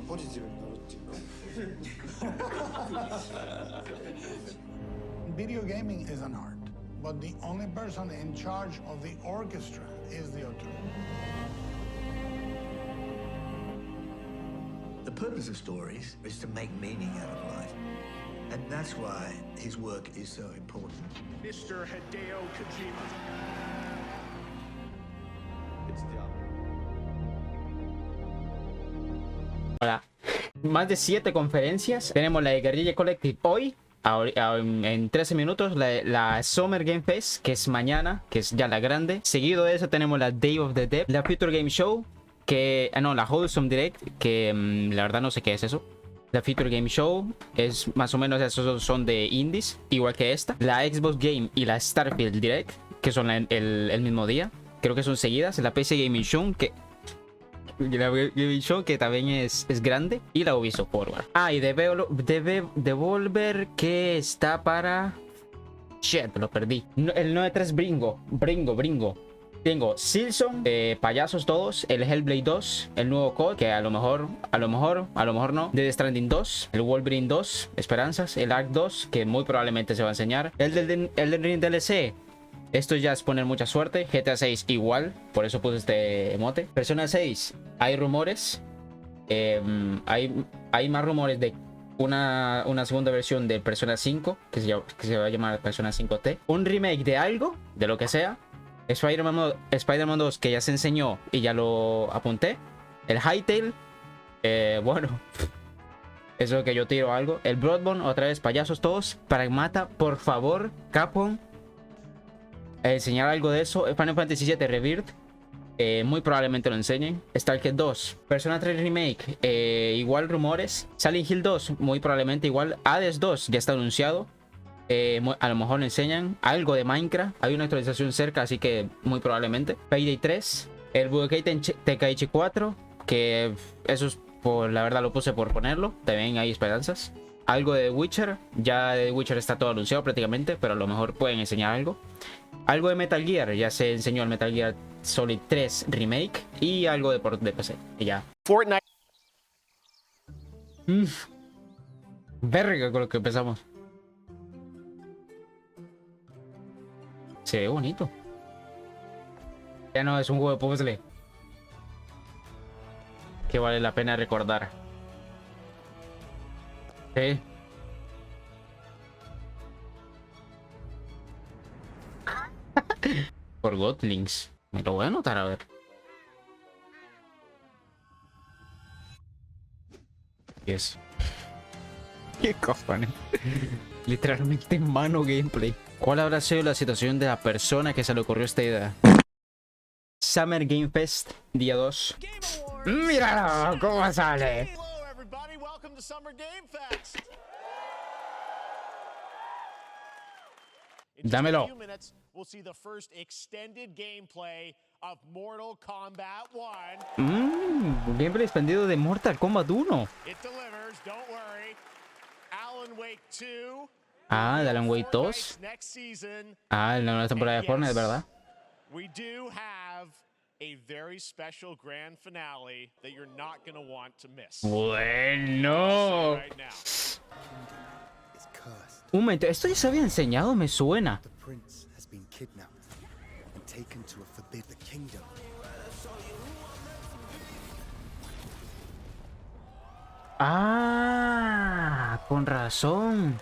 ポジティブになるっていうか。Video gaming is an art, but the only person in charge of the orchestra is the auteur. The purpose of stories is to make meaning out of life. And that's why his work is so important. Mr. Hideo Kojima. It's the art. Hola. Más de 7 conferencias. Tenemos la de Guerrilla Collective hoy. En 13 minutos la Summer Game Fest, que es mañana, que es ya la grande. Seguido de eso tenemos la Day of the Dead, la Future Game Show, que no, la Wholesome Direct, que la verdad no sé qué es eso. La Future Game Show es más o menos, esos son de indies, igual que esta. La Xbox Game y la Starfield Direct, que son el mismo día, creo que son seguidas. La PC Gaming Show, que también es grande, y la Ubisoft Forward. Y Devolver, que está para... Shit, lo perdí. El NoE3 Bringo. Tengo Silson, payasos todos, el Hellblade 2, el nuevo COD, que a lo mejor no, Death Stranding 2, el Wolverine 2, Esperanzas, el Ark 2, que muy probablemente se va a enseñar, el Ring DLC. Esto ya es poner mucha suerte. GTA 6 igual, por eso puse este emote. Persona 6, hay rumores. Hay más rumores de una segunda versión de Persona 5, que se va a llamar Persona 5T. Un remake de algo, de lo que sea. Spider-Man 2, que ya se enseñó y ya lo apunté. El Hytale, bueno, eso es lo que yo tiro algo. El Bloodborne, otra vez payasos todos. Pragmata, por favor, Capcom, enseñar algo de eso. Final Fantasy VII Rebirth, muy probablemente lo enseñen. Stalker 2, Persona 3 Remake, igual rumores. Silent Hill 2, muy probablemente igual. Hades 2 ya está anunciado. A lo mejor le enseñan algo de Minecraft. Hay una actualización cerca, así que muy probablemente. Payday 3, el Budokai Tenkaichi 4, que eso es la verdad lo puse por ponerlo. También hay esperanzas. Algo de The Witcher, ya de The Witcher está todo anunciado prácticamente, pero a lo mejor pueden enseñar algo. Algo de Metal Gear, ya se enseñó el Metal Gear Solid 3 Remake. Y algo de PC, y ya. Fortnite. Verga con lo que empezamos. Se ve bonito. Ya no es un juego de puzzle que vale la pena recordar. Sí. Por Godlings. Me lo voy a anotar, a ver. ¿Qué es? ¿Qué cojones? Literalmente en mano gameplay. ¿Cuál habrá sido la situación de la persona que se le ocurrió esta idea? Summer Game Fest, día 2. ¡Mira cómo sale! Dámelo. Gameplay expandido de Mortal Kombat 1. De Alan Wake 2. La nueva temporada de Fortnite, ¿verdad? Bueno. Un momento, esto ya se había enseñado, me suena. Con razón.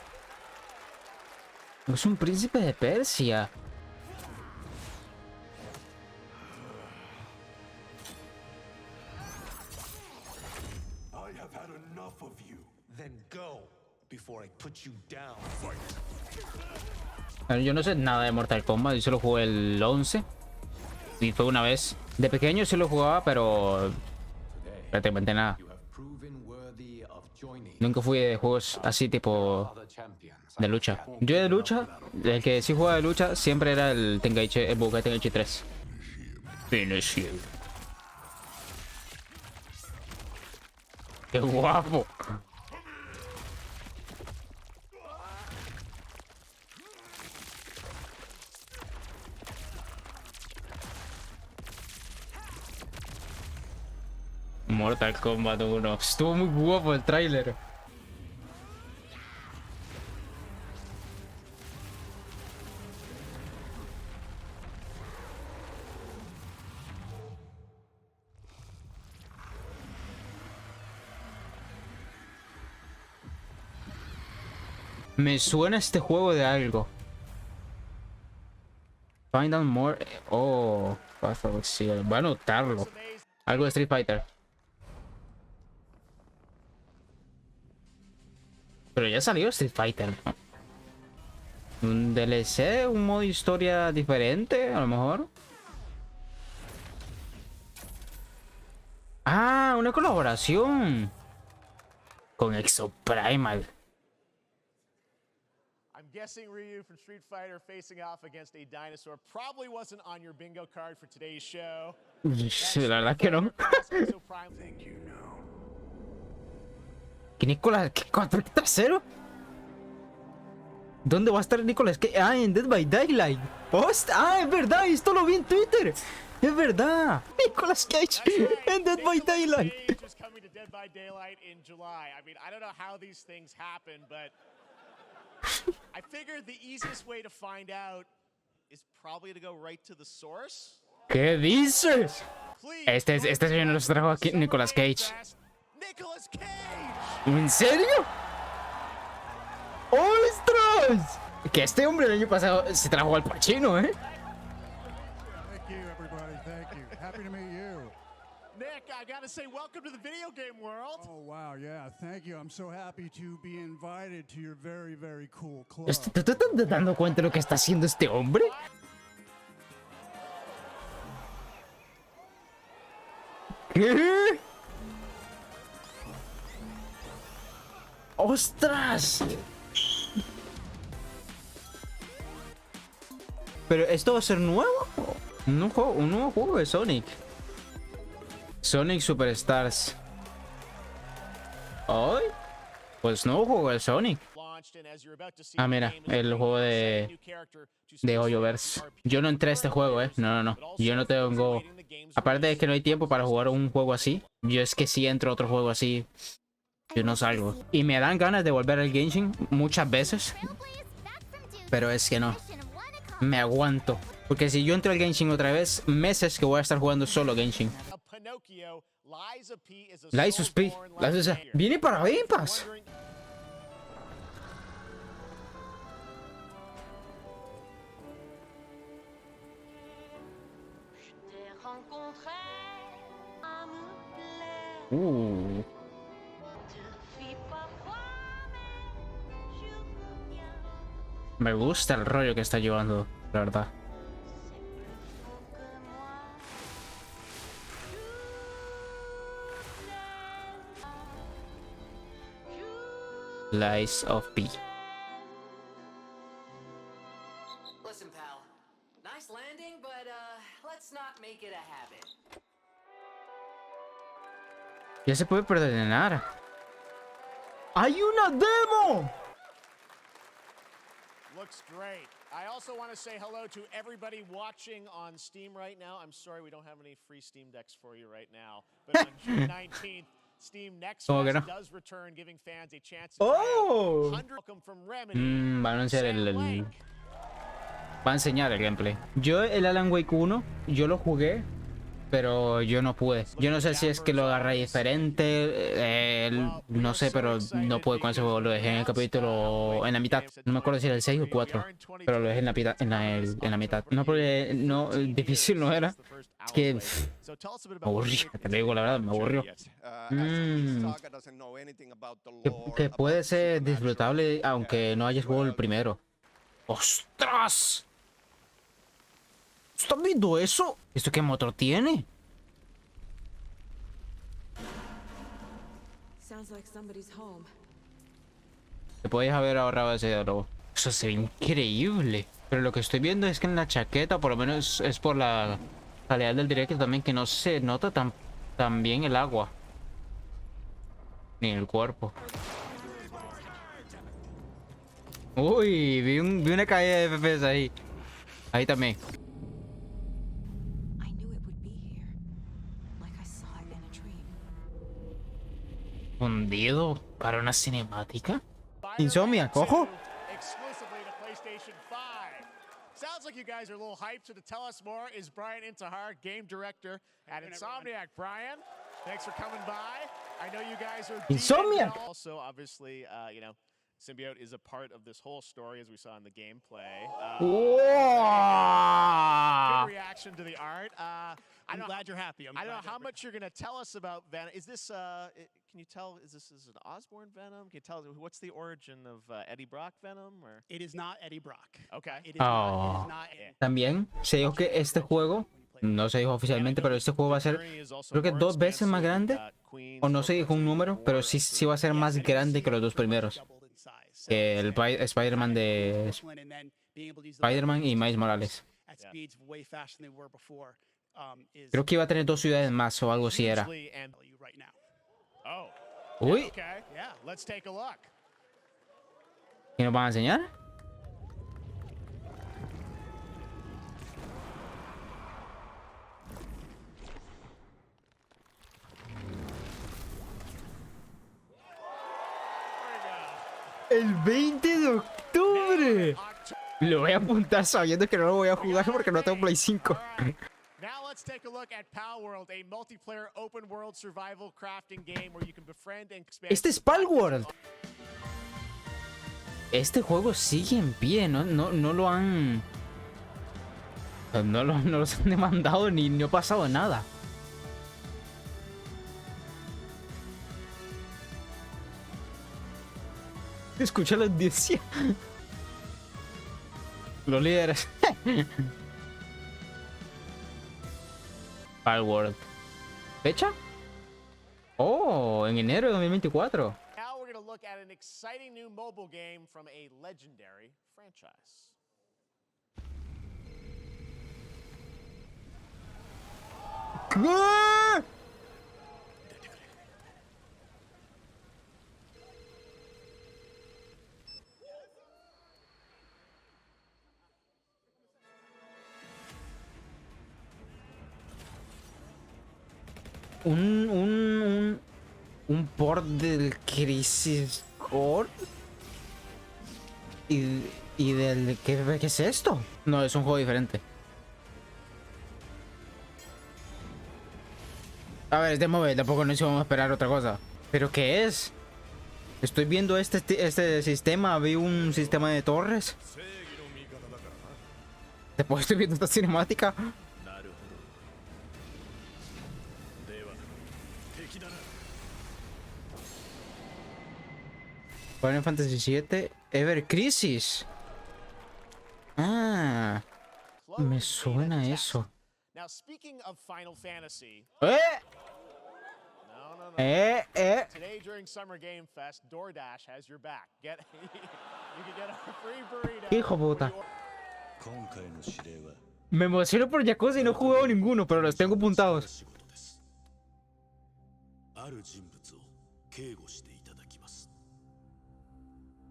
Es un príncipe de Persia. Yo no sé nada de Mortal Kombat, yo solo jugué el 11 y fue una vez. De pequeño sí lo jugaba, pero prácticamente nada. Nunca fui de juegos así tipo de lucha. Yo de lucha, el que sí jugaba de lucha siempre era el Budokai Tenkaichi 3. Finish you. ¡Qué guapo! Mortal Kombat 1. Estuvo muy guapo el tráiler. Me suena este juego de algo. Find out more. Oh, sí, voy a anotarlo. Algo de Street Fighter. Pero ya salió Street Fighter, ¿no? Un DLC, un modo historia diferente, a lo mejor. Ah, una colaboración con Exoprimal. I'm guessing Ryu from Street Fighter facing off against a dinosaur probably wasn't on your bingo card for today's show. La verdad que no. ¿Qué Nicolás? ¿Qué trasero? ¿Dónde va a estar Nicolás? ¿Qué? Ah, en Dead by Daylight. Post. Ah, es verdad, esto lo vi en Twitter. Es verdad. Nicolas Cage en Dead by Daylight. I figured the easiest way to find out is probably to go right to the source. ¿Qué dices? Este señor nos trajo aquí Nicolas Cage. Nicolas Cage. ¿En serio? ¡Ostras! Que este hombre el año pasado se trajo al Pacino, ¿eh? Thank you, everybody. Thank you. Happy to meet you. Nick, I gotta say, welcome to the video game world. Oh, wow. Yeah, thank you. I'm so happy to be invited to your very, very cool club. ¿Tú te estás dando cuenta de lo que está haciendo este hombre? ¿Qué? ¡Ostras! Pero esto va a ser nuevo. Un nuevo juego de Sonic. Sonic Superstars. ¿Hoy? Pues nuevo juego de Sonic. Ah, mira, el juego de Hoyoverse. Yo no entré a este juego, No. Yo no tengo... Aparte de que no hay tiempo para jugar un juego así. Yo es que si entro a otro juego así, yo no salgo. Y me dan ganas de volver al Genshin muchas veces. Pero es que no. Me aguanto. Porque si yo entro al Genshin otra vez, meses que voy a estar jugando solo Genshin. Lies of P. Viene para Game Pass. Me gusta el rollo que está llevando, la verdad. Lies of P. Listen, pal. Nice landing, but let's not make it a habit. Ya se puede perdonar. ¡Hay una demo! Looks great. I also want to say hello to everybody watching on Steam right now. I'm sorry we don't have any free Steam decks for you right now. But on June 19th, Steam Next Fest does return, giving fans a chance to welcome from Remedy. Va a anunciar va a enseñar el gameplay. Yo el Alan Wake 1, yo lo jugué, pero yo no pude. Yo no sé si es que lo agarré diferente, no sé, pero no pude con ese juego. Lo dejé en el capítulo, en la mitad. No me acuerdo si era el 6 o 4, pero lo dejé en la mitad. No, porque no, difícil no era. Es que me aburrió, te lo digo la verdad, me aburrió. Que puede ser disfrutable aunque no hayas jugado el primero. ¡Ostras! ¿Estás viendo eso? ¿Esto qué motor tiene? Te podías haber ahorrado ese diálogo. Eso se ve increíble. Pero lo que estoy viendo es que en la chaqueta, por lo menos es por la calidad del directo también, que no se nota tan bien el agua. Ni el cuerpo. Uy, vi una caída de FPS ahí. Ahí también. Fundido para una cinemática. Insomnia, cojo. Exclusively to PlayStation 5. Sounds like you guys are a little hyped, so to tell us more is Brian Intihar, game director at Insomniac. Brian, thanks for coming by. I know you guys are Insomniac. Also, obviously, you know, Symbiote is a part of this whole story, as we saw in the gameplay. Good reaction to the art. I'm glad you're happy. I don't know how much you're going to tell us about Venom. Is this, can you tell, is this an Osborn Venom? Can you tell, what's the origin of Eddie Brock Venom? Or? It is not Eddie Brock. Okay. It is not También se dijo que este juego, no se dijo oficialmente, pero este juego va a ser, creo que 2 veces más grande. O no se dijo un número, pero sí va a ser más grande que los 2 primeros. Que el Spider-Man de Spider-Man y Miles Morales. Creo que iba a tener 2 ciudades más o algo así era. Uy. ¿Qué nos van a enseñar? El 20 de octubre. Lo voy a apuntar sabiendo que no lo voy a jugar porque no tengo Play 5. Now let's take a look at Palworld, a multiplayer open world survival crafting game where you can befriend and expand. Este es Palworld. Este juego sigue en pie, no lo han... No los han demandado ni no ha pasado nada. Escucha la audiencia. Los líderes. Palworld. ¿Fecha? Oh, en enero de 2024. Now we're going to look at an exciting new mobile game from a legendary franchise. ¿Qué? Un port del Crisis Core y del ¿qué es esto? No, es un juego diferente. A ver, es de móvil, tampoco nos íbamos a esperar otra cosa. ¿Pero qué es? Estoy viendo este sistema, vi un sistema de torres. Después estoy viendo esta cinemática. Final Fantasy VII Ever Crisis. Ah, me suena eso. Now speaking of Final Fantasy. No. Today during Summer Game Fest, DoorDash has your back. You can get a free burrito. Hijo puta. Me emociono por Yakuza y no he jugado ninguno, pero los tengo apuntados.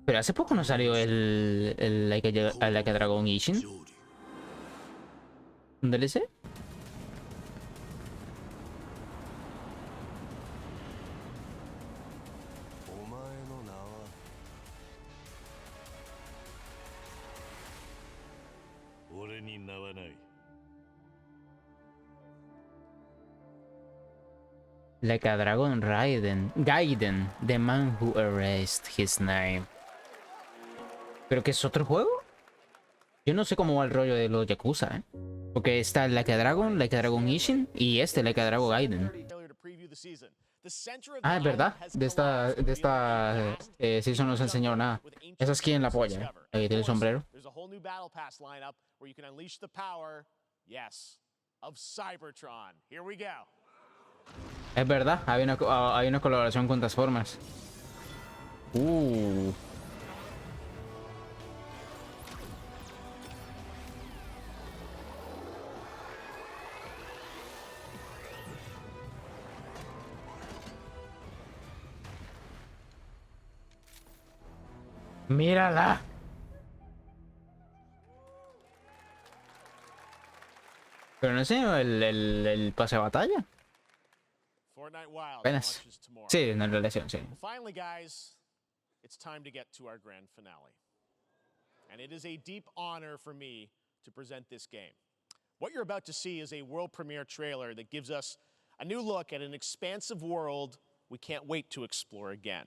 Pero hace poco no salió el Like a Dragon Ishin. ¿Un DLC? Like a Dragon Gaiden, the man who erased his name. ¿Pero qué es otro juego? Yo no sé cómo va el rollo de los Yakuza, ¿eh? Porque está Like a Dragon Ishin y Like a Dragon Gaiden. Ah, es verdad. De esta season no se enseñó nada. Esa es quien la apoya, ¿eh? Ahí tiene el sombrero. Es verdad, hay una colaboración con Transformers. Mírala. Pero no sé, el pase de batalla. Fortnite Wild Apenas. launches tomorrow. Sí, en relación, sí. Finally, guys, it's time to get to our grand finale. And it is a deep honor for me to present this game. What you're about to see is a world premiere trailer that gives us a new look at an expansive world we can't wait to explore again.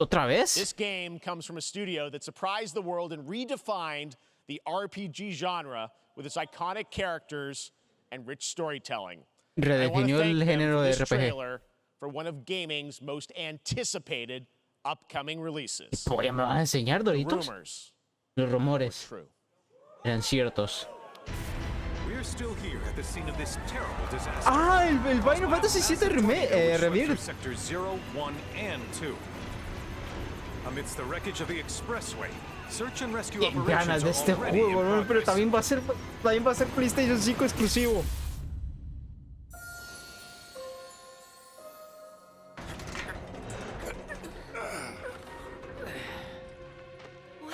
¿Otra vez? This game comes from a studio that surprised the world and redefined the RPG genre with its iconic characters and rich storytelling. Redefinió el género de RPG. Trailer for one of gaming's most anticipated upcoming releases. Oye, ¿me vas a enseñar, Doritos? Rumors Los were rumores true. eran ciertos. We're still here at the scene of this terrible disaster. Ah, el Final Fantasy VII Rebirth. Sectors 0, 1, and 2. Amidst the wreckage of the expressway, search and rescue Qué ganas de este juego, ¿no? Pero también va a ser PlayStation 5 exclusivo. Wow.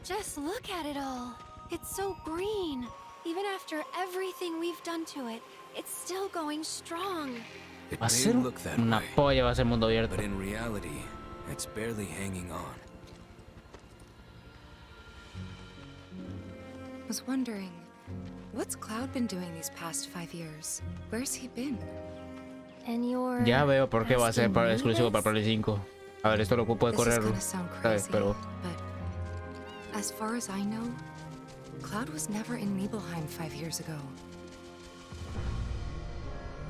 Just look at it all. It's so green. Even after everything we've done to it, it's still going strong. Va a ser una polla, va a ser mundo abierto. But in reality, it's barely hanging on. I was wondering, what's Cloud been doing these past 5 years? Where's he been? And you're Ya veo por qué va a ser exclusivo para Play 5. A ver, esto lo puede correr, ¿sabes? Pero But as far as I know, Cloud was never in Nibelheim 5 years ago.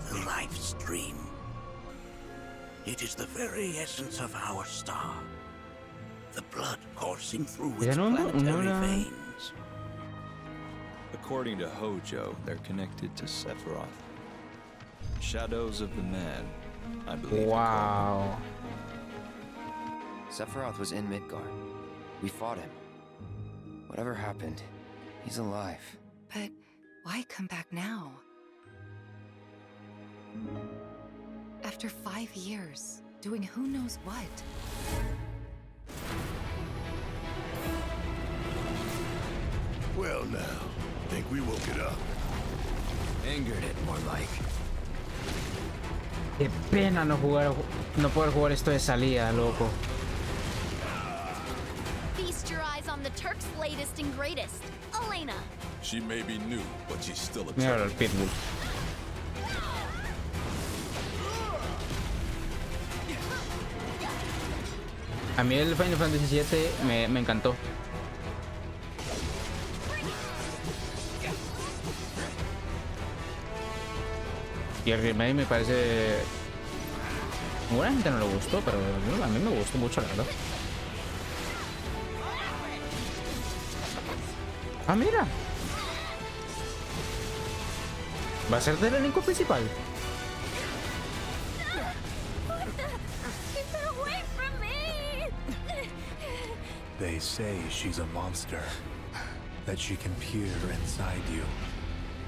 The life stream. It is the very essence of our star. The blood coursing through its planetary veins. According to Hojo, they're connected to Sephiroth. Shadows of the Man, I believe. Wow. Sephiroth was in Midgard. We fought him. Whatever happened, he's alive. But why come back now? After 5 years, doing who knows what. Well now, think we woke it up. Angered it, more like. Qué pena no poder jugar esto de salida, loco. Feast your eyes on the Turk's latest and greatest, Elena. She may be new, but she's still a Mira el pitbull. A mí el Final Fantasy VII me encantó. Y el remake me parece... A buena gente no le gustó, pero a mí me gustó mucho, la verdad. Ah, mira. ¿Va a ser del elenco principal? They say she's a monster, that she can peer inside you,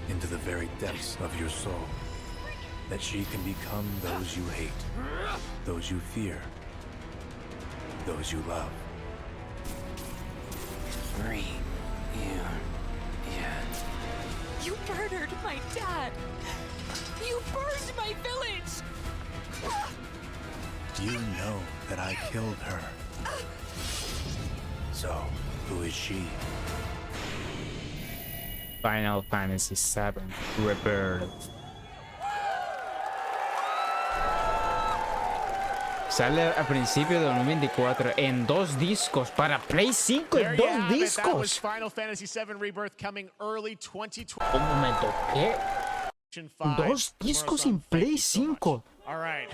into the very depths of your soul, that she can become those you hate, those you fear, those you love. Free you yet. You murdered my dad! You burned my village! You know that I killed her. So, who is she? Final Fantasy VII Rebirth. Sale a principios de 2024 en 2 discos para Play 5 en 2 discos. That was Final Fantasy VII Rebirth coming early 2020. Un momento, ¿qué? 2 discos en Play 5.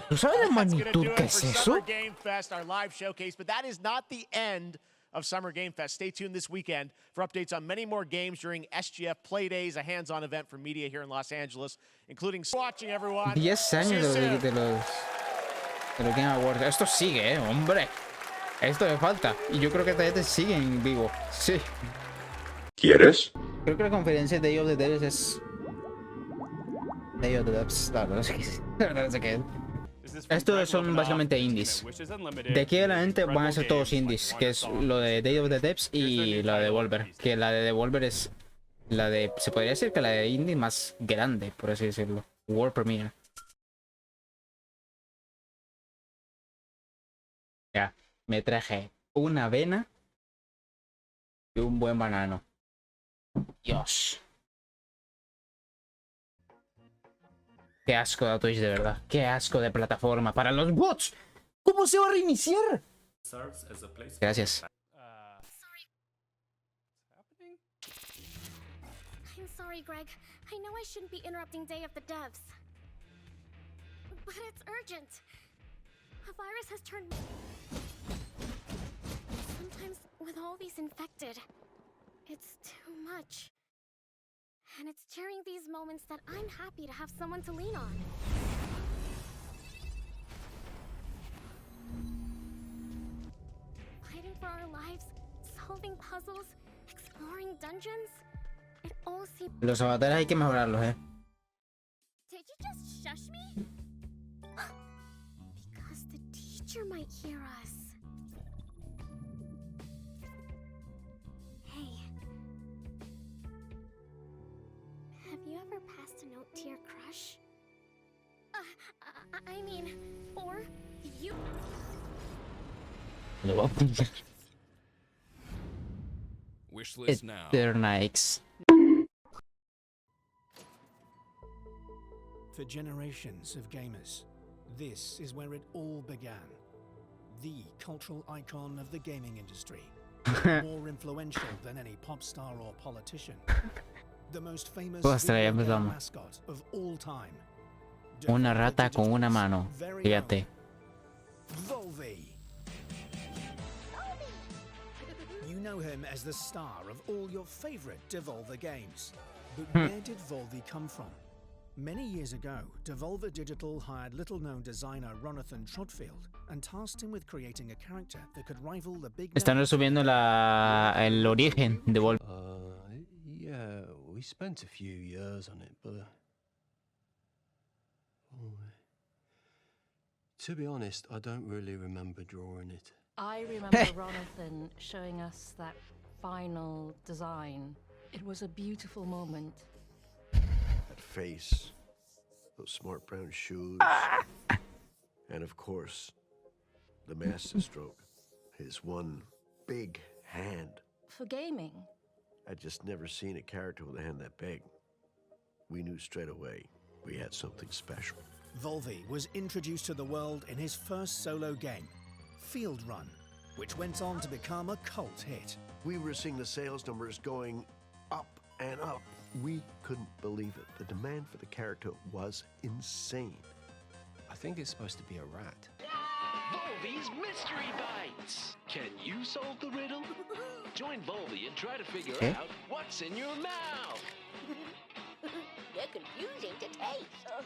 ¿Tú sabes la magnitud que es eso? Game Fest, our live showcase, but that is not the end of Summer Game Fest. Stay tuned this weekend for updates on many more games during SGF Play Days, a hands-on event for media here in Los Angeles, including watching everyone. 10 años de los Game Awards. Esto sigue, hombre. Esto me falta. Y yo creo que esta gente sigue en vivo. Sí. ¿Quieres? Creo que la conferencia de Day of the Devs es... Day of the Devs. La verdad es que... Estos son básicamente indies. De aquí adelante van a ser todos indies, que es lo de Day of the Devs y la de Devolver. Que la de Devolver es la de... Se podría decir que la de indie más grande, por así decirlo. World Premiere. Ya, me traje una avena y un buen banano. Dios. Qué asco de Twitch, de verdad. Qué asco de plataforma para los bots. ¿Cómo se va a reiniciar? Gracias. I'm sorry, Greg. I know I shouldn't be interrupting Day of the Devs. But it's urgent. A virus has turned... Sometimes, with all these infected, it's too much. And it's during these moments that I'm happy to have someone to lean on. Fighting for our lives, solving puzzles, exploring dungeons. It all seems... Los avatares hay que mejorarlos, Did you just shush me? Because the teacher might hear us. Hey. Have you ever passed a note to your crush? I mean, or you... Wish list now. They're nice. For generations of gamers, this is where it all began. The cultural icon of the gaming industry. More influential than any pop star or politician. The most famous video game mascot of all time. Una rata con una mano. Fíjate. Volvi. You know him as the star of all your favorite Devolver games. But where did Volvi come from? Many years ago, Devolver Digital hired little-known designer Ronathan Trotfield and tasked him with creating a character that could rival the big... Están resumiendo el origen de Volvemos. Yeah, we spent a few years on it, but... to be honest, I don't really remember drawing it. I remember Ronathan showing us that final design. It was a beautiful moment. That face, those smart brown shoes, and of course, the masterstroke, his one big hand. For gaming? I'd just never seen a character with a hand that big. We knew straight away we had something special. Volvi was introduced to the world in his first solo game, Field Run, which went on to become a cult hit. We were seeing the sales numbers going up and up. We couldn't believe it. The demand for the character was insane. I think it's supposed to be a rat. Volvi's Mystery Bites. Can you solve the riddle? Join Volvi and try to figure out what's in your mouth. They're confusing to taste.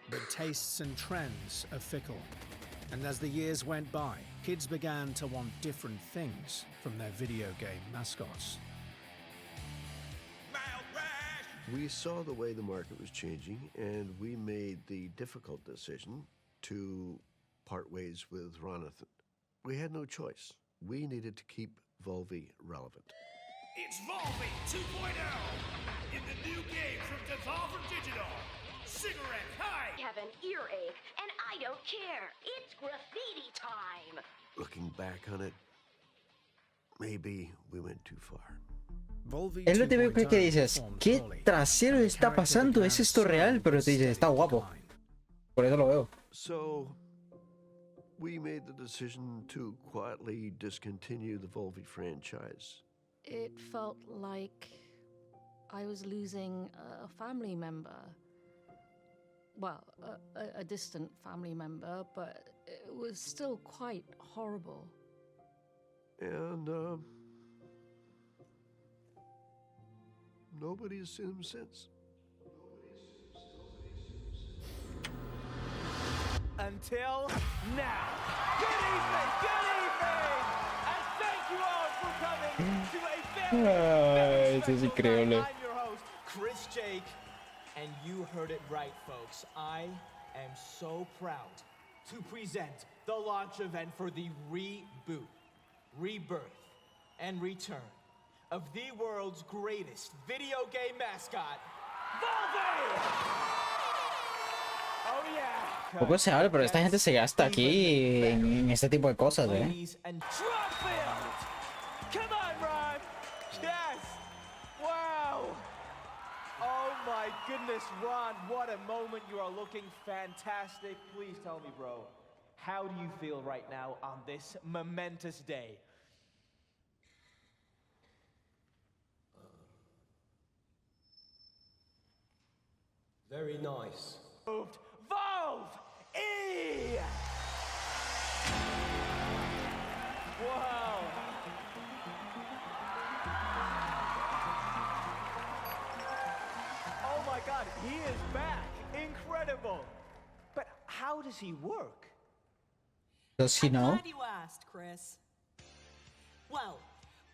But tastes and trends are fickle. And as the years went by, kids began to want different things from their video game mascots. We saw the way the market was changing, and we made the difficult decision to part ways with Ronathan. We had no choice. We needed to keep Volvi relevant. It's Volvi 2.0 in the new game from Devolver Digital. Cigarette, hi! I have an earache, and I don't care. It's graffiti time. Looking back on it, maybe we went too far. Es lo típico que dices, ¿qué trasero está pasando? ¿Es esto real? Pero te dices, está guapo. Por eso lo veo. So, we made the decision to quietly discontinue the Volvi franchise. It felt like I was losing a family member. Well, a distant family member, but it was still quite horrible. And, nobody's seen him since. Until now. Good evening, and thank you all for coming to a very Eso es increíble. I'm your host, Chris Jake, and you heard it right, folks. I am so proud to present the launch event for the reboot, rebirth, and return of the world's greatest video game mascot, Volvi! Poco se habla, pero esta gente se gasta aquí en este tipo de cosas, ¿eh? Ladies and Drumfield! Come on, Ron! Yes! Wow! Oh my goodness, Ron, what a moment. You are looking fantastic. Please tell me, bro, how do you feel right now on this momentous day? Very nice. Moved. Volve! E! Wow! Oh my god, he is back! Incredible! But how does he work? Does he know? Glad you asked, Chris. Well,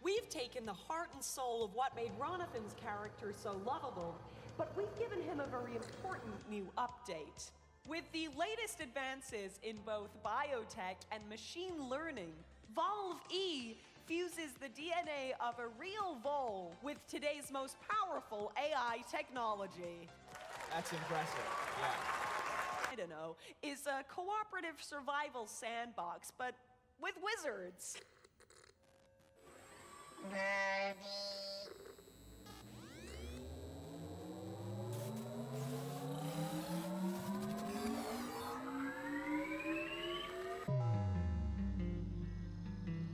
we've taken the heart and soul of what made Ronathan's character so lovable, but we've given him a very important new update. With the latest advances in both biotech and machine learning, Volve E fuses the DNA of a real vole with today's most powerful AI technology. That's impressive, yeah. I don't know, is a cooperative survival sandbox, but with wizards.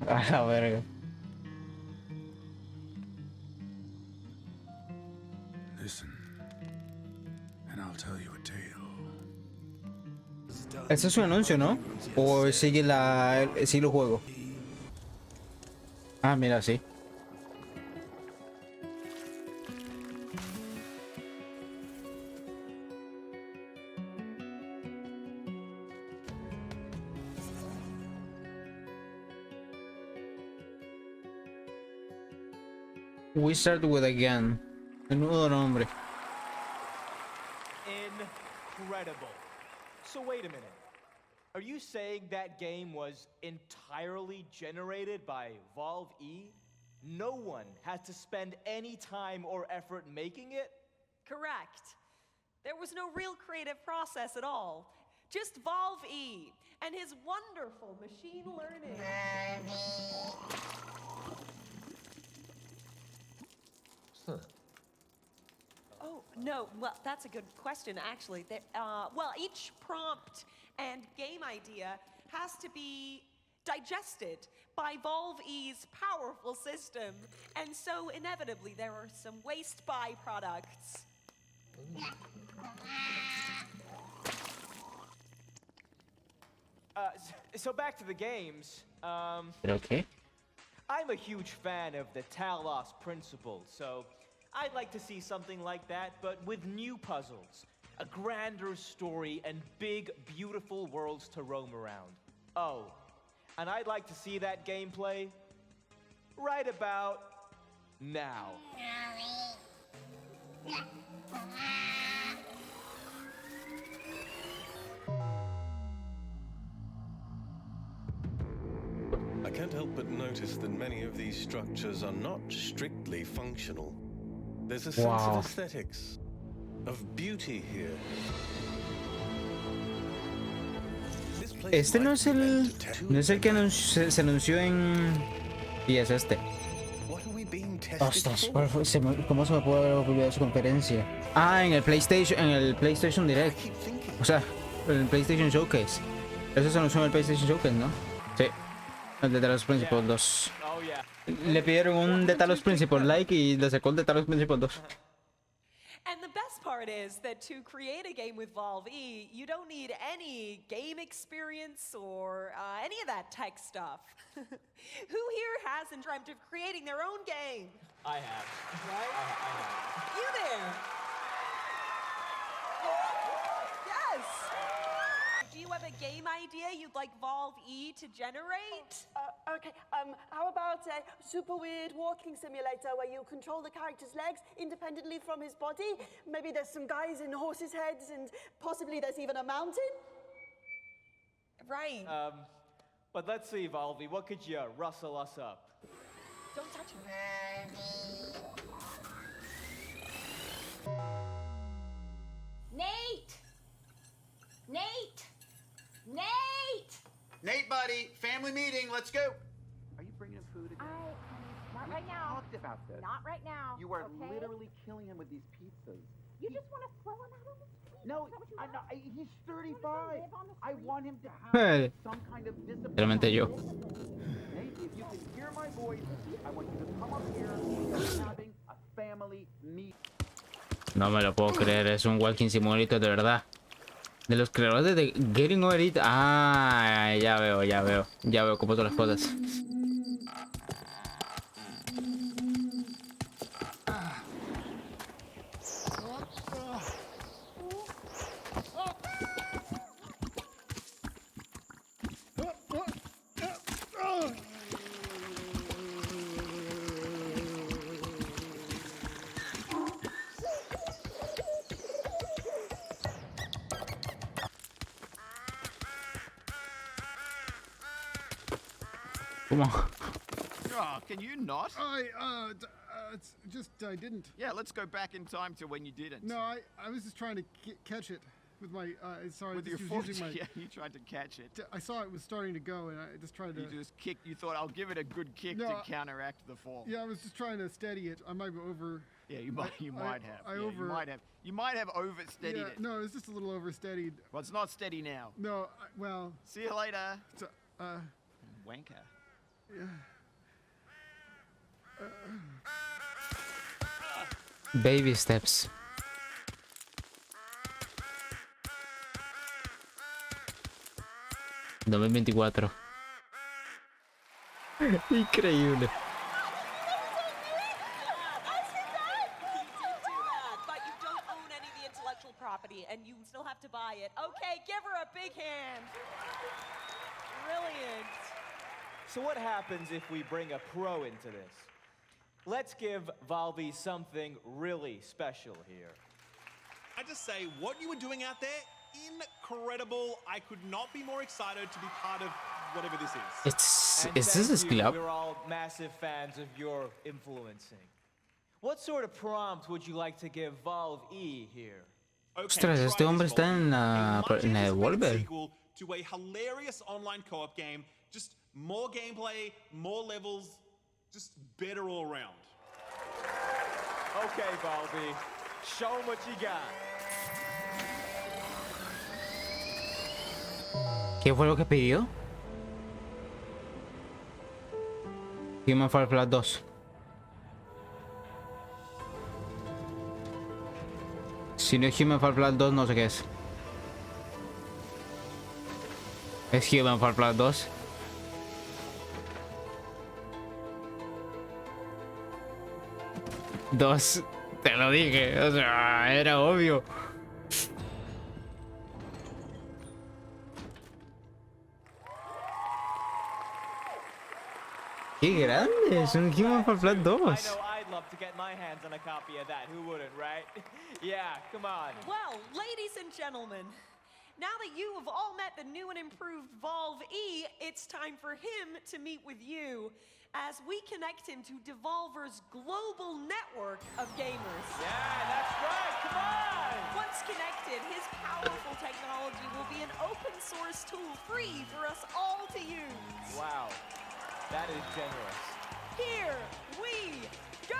A la verga. Listen, and I'll tell you a tale. Ese es un anuncio, ¿no? O sigue sigue el juego. Ah, mira, sí. We start with again. Menudo nombre. Incredible. So wait a minute. Are you saying that game was entirely generated by Volve E? No one had to spend any time or effort making it? Correct. There was no real creative process at all. Just Volve E and his wonderful machine learning. Oh, no, well, that's a good question, actually. Well, each prompt and game idea has to be digested by Volve E's powerful system, and so inevitably there are some waste byproducts. So back to the games. Okay. I'm a huge fan of the Talos principle, so I'd like to see something like that, but with new puzzles, a grander story, and big, beautiful worlds to roam around. Oh, and I'd like to see that gameplay right about now. I can't help but notice that many of these structures are not strictly functional. There's a sense Wow. of aesthetics, of beauty here. Este no es el que se anunció en... Y es este. Ostras, ¿cómo se me puede haber olvidado su conferencia? Ah, en el PlayStation Direct. O sea, en el PlayStation Showcase. Eso se anunció en el PlayStation Showcase, ¿no? Sí. El de Talos Principle 2. Le pidieron un de Talos Principle like y le sacó el de Talos Principle 2. And the best part is that to create a game with Volve E, you don't need any game experience or any of that tech stuff. Who here hasn't dreamt of creating their own game? I have. Right? I have. You there? Yes! Do you have a game idea you'd like Volve E to generate? Okay, how about a super weird walking simulator where you control the character's legs independently from his body? Maybe there's some guys in horses' heads and possibly there's even a mountain? Right. But let's see, Volve, what could you rustle us up? Don't touch him. Nate! Nate! Nate! Nate, buddy, family meeting. Let's go. Are you bringing him food again? Not We right now. talked about this. Not right now. You are okay? literally killing him with these pizzas. You just want to throw him out on the street. No, Is that what you I'm want? not. He's You want him to 35. live on the I street? want him to Hey. have some kind of discipline. Realmente yo. Nate, if you can hear my voice, I want you to come up here. We're having a family meet. No me lo puedo creer, es un walking simulator de verdad. De los creadores de Getting Over It. Ah, ya veo cómo son las cosas. ¿Cómo? Oh, can you not? It's just I didn't. Yeah, let's go back in time to when you didn't. No, I was just trying to catch it with my. Sorry, With your just foot, using my. yeah, you tried to catch it. I saw it was starting to go, and I just tried to. You just kicked. You thought I'll give it a good kick No, to counteract the fall. Yeah, I was just trying to steady it. I might be over. Yeah, you might. You might have. I Yeah, over. You might have oversteadied Yeah, it. no, it's just a little oversteadied. Well, it's not steady now. No, well. See you later. Wanker. Yeah. Baby steps. ...2024. Increíble. But you don't own any of the intellectual property, and you still have to buy it. Okay, give her a big hand. Brilliant. So what happens if we bring a pro into this? Let's give Valby something really special here. I just say, what you were doing out there, incredible. I could not be more excited to be part of whatever this is. And Is this a thank you, club? We're all massive fans of your influencing. What sort of prompt would you like to give Valve E here? Ostras, este hombre está en la Devolver. Sequel to a hilarious online co-op game. Just more gameplay, more levels, just better all around. Okay, Valby. Show 'em what you got. ¿Qué fue lo que pidió? Human Fall Flat 2. Si no es Human Fall Flat 2, no sé qué es. ¿Es Human Fall Flat 2? Dos, te lo dije, o sea, era obvio. Qué grande, es un Human Fall Flat 2. I know I'd love to get my hands on a copy of that. Who wouldn't, right? Yeah, come on. Well, ladies and gentlemen, now that you have all met the new and improved Valve E, it's time for him to meet with you as we connect him to Devolver's global network of gamers. Yeah, that's right. Come on. Once connected, his powerful technology will be an open source tool free for us all to use. Wow, that is generous. Here we go!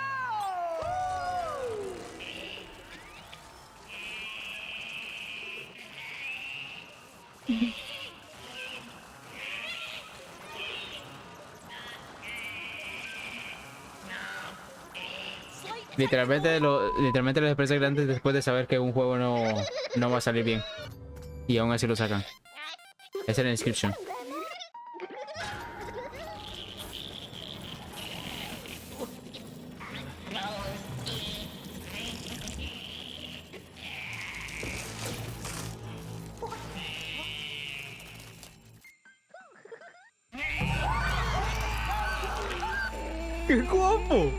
Literalmente los expresa grandes después de saber que un juego no va a salir bien. Y aún así lo sacan. Esa es la descripción. ¡Qué guapo!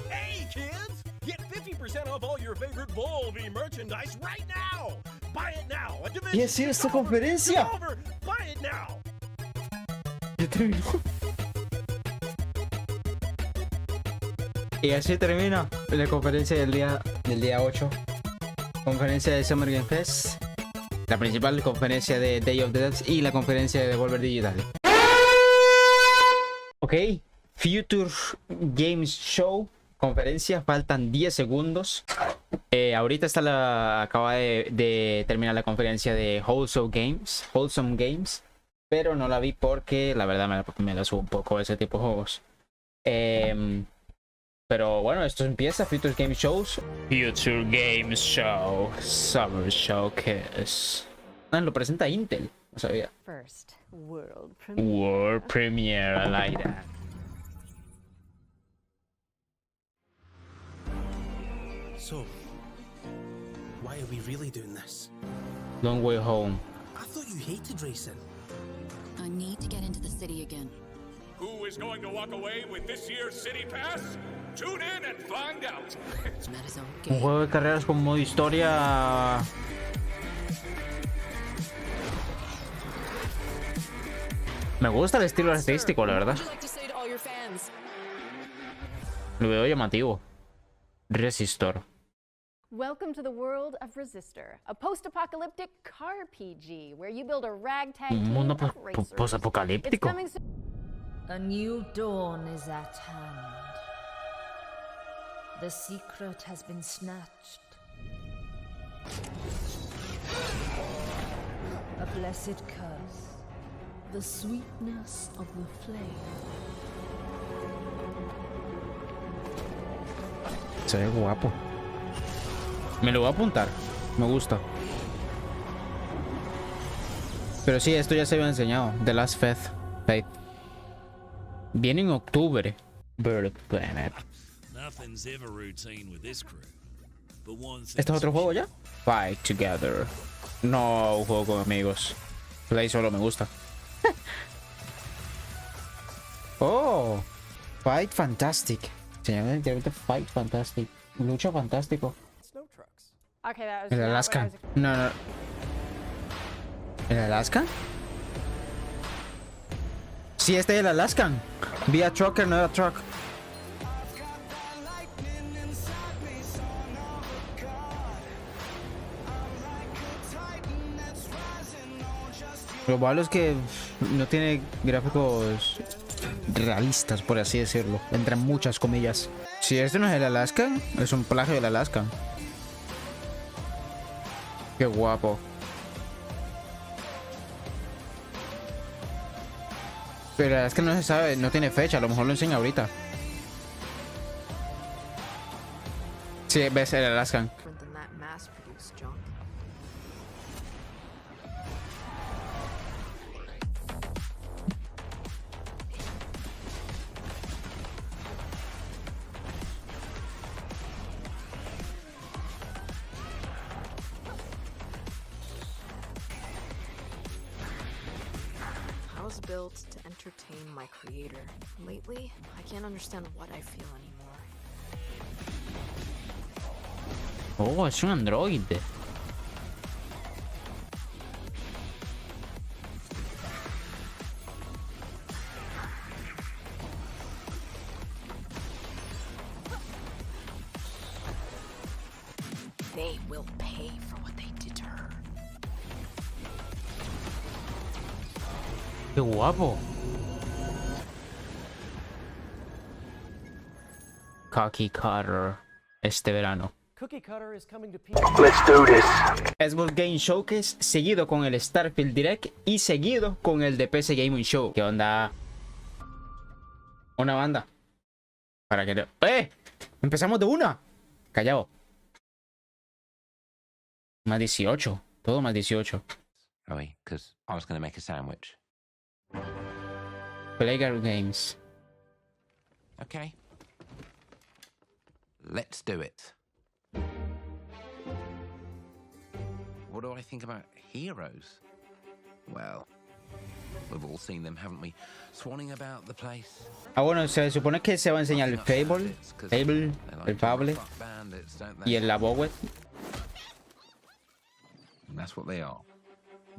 Hey, kids! Get 50% off all your favorite Volvy merchandise right now! Buy it now! A dimension. ¿Y así esta conferencia? Buy it now! Ya terminó. Y así termina la conferencia del día 8. Conferencia de Summer Game Fest. La principal conferencia de Day of the Dead y la conferencia de Devolver Digital. Ok. Future Games Show. Conferencia. Faltan 10 segundos. Ahorita acaba de terminar la conferencia de Wholesome Games. Pero no la vi porque la verdad me la subo un poco ese tipo de juegos. Pero bueno, esto empieza. Future Game Shows. Future Games Show. Summer Showcase. Lo presenta Intel. No sabía. First, World Premiere. I like that. So, why are we really doing this? Long Way Home. I thought you hated racing. I need to get into the city again. Who is going to walk away with this year's City Pass? Tune in and find out. Un juego de carreras con modo historia. Me gusta el estilo artístico, la verdad. Lo veo llamativo. Resistor. Welcome to the world of Resistor, a post-apocalyptic car PG where you build a ragtag Un team mundo of racers. It's post-apocalíptico. coming soon. A new dawn is at hand. The secret has been snatched. A blessed curse. The sweetness of the flame. Se ve guapo. Me lo voy a apuntar. Me gusta. Pero sí, esto ya se había enseñado. The Last Faith. Viene en octubre. Bird Planet. ¿Este es otro juego ya? Fight Together. No, un juego con amigos. Play solo me gusta. Oh. Fight Fantastic. Se llama literalmente Fight Fantastic. Lucha Fantástico. Okay, that was El not what I Alaska. was- No. ¿El Alaska? Sí, este es el Alaskan. Vía Trucker, no era Truck. Lo malo es que no tiene gráficos realistas, por así decirlo. Entre muchas comillas. Si este no es el Alaskan, es un plagio del Alaskan. Qué guapo. Pero es que no se sabe, no tiene fecha, a lo mejor lo enseña ahorita. Sí, ves el Alaskan. Than that mass-produced junk. I was built to entertain my creator. Lately, I can't understand what I feel anymore. Oh, es un androide. they will pay for what they did to her. ¡Qué guapo! Cookie Cutter este verano. Cookie Cutter is coming to Let's do this. Xbox Game Showcase, seguido con el Starfield Direct y seguido con el de PC Gaming Show. ¿Qué onda? Una banda. Para que... ¡Eh! Empezamos de una. Callado. Más 18. Todo más 18. Right, because I was going to make a sandwich. Playground Games. Okay. Let's do it. What do I think about heroes? Well, we've all seen them, haven't we? Swanning about the place. Ah, bueno, se supone que se va a enseñar el Fable, el Fable y el Labowet. And that's what they are.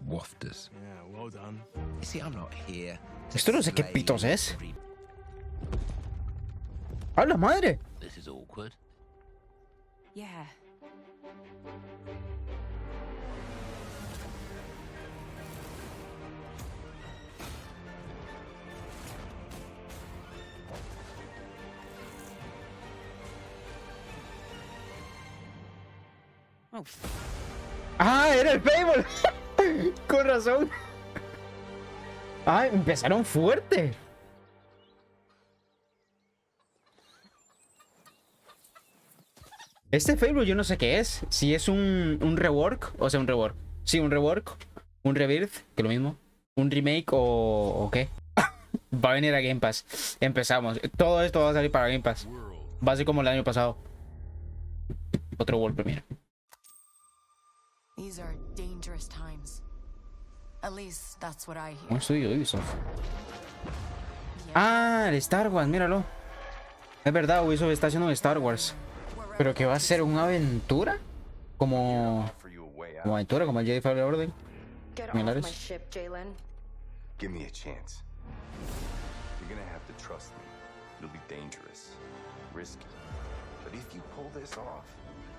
Wafters. Yeah, well done. You see, I'm not here. Esto no sé qué pitos es. ¡A la madre! This is awkward. Yeah. Oh. ¡Ah, era el Fable! Con razón. ¡Ah, empezaron fuerte! Este Fable yo no sé qué es. Si es un rework, o sea, un rework. Sí, un rework, un rebirth, que lo mismo. Un remake o qué. Va a venir a Game Pass. Empezamos. Todo esto va a salir para Game Pass. Va a ser como el año pasado. Otro World Premiere. These are dangerous times. At least that's what I hear. Un estudio de Ubisoft. Ah, el Star Wars, míralo. Es verdad, Ubisoft está haciendo un Star Wars. Pero que va a ser una aventura. Como aventura, como el Jedi Fallen Order. Similares. Give me a chance. You're gonna have to trust me. It'll be dangerous, risky. But if you pull this off,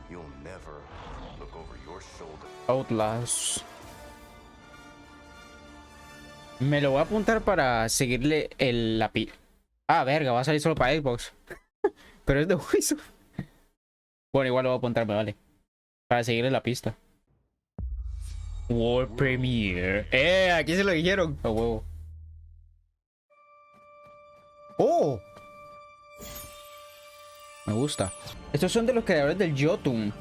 you'll never look over your shoulder. Outlast. Me lo voy a apuntar para seguirle la pi... Ah, verga, va a salir solo para Xbox. Pero es de Ubisoft. Bueno, igual lo voy a apuntar, me vale. Para seguirle la pista. World Premiere. Aquí se lo dijeron. A huevo. ¡Oh! Me gusta. Estos son de los creadores del Jotun.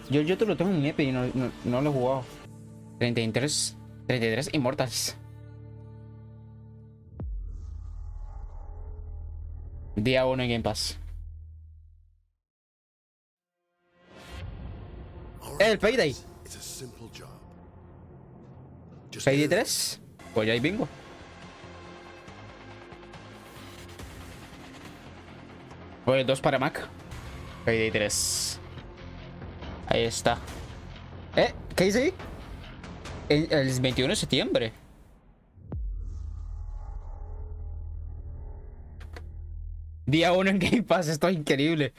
Yo el Jotun lo tengo en mi EP y no lo he jugado. 33 Immortals. Día 1 en Game Pass. El Payday. Payday 3. Pues ya hay bingo. Pues 2 para Mac. Payday 3. Ahí está. ¿Qué dice ahí? El 21 de septiembre. Día 1 en Game Pass. Esto es increíble.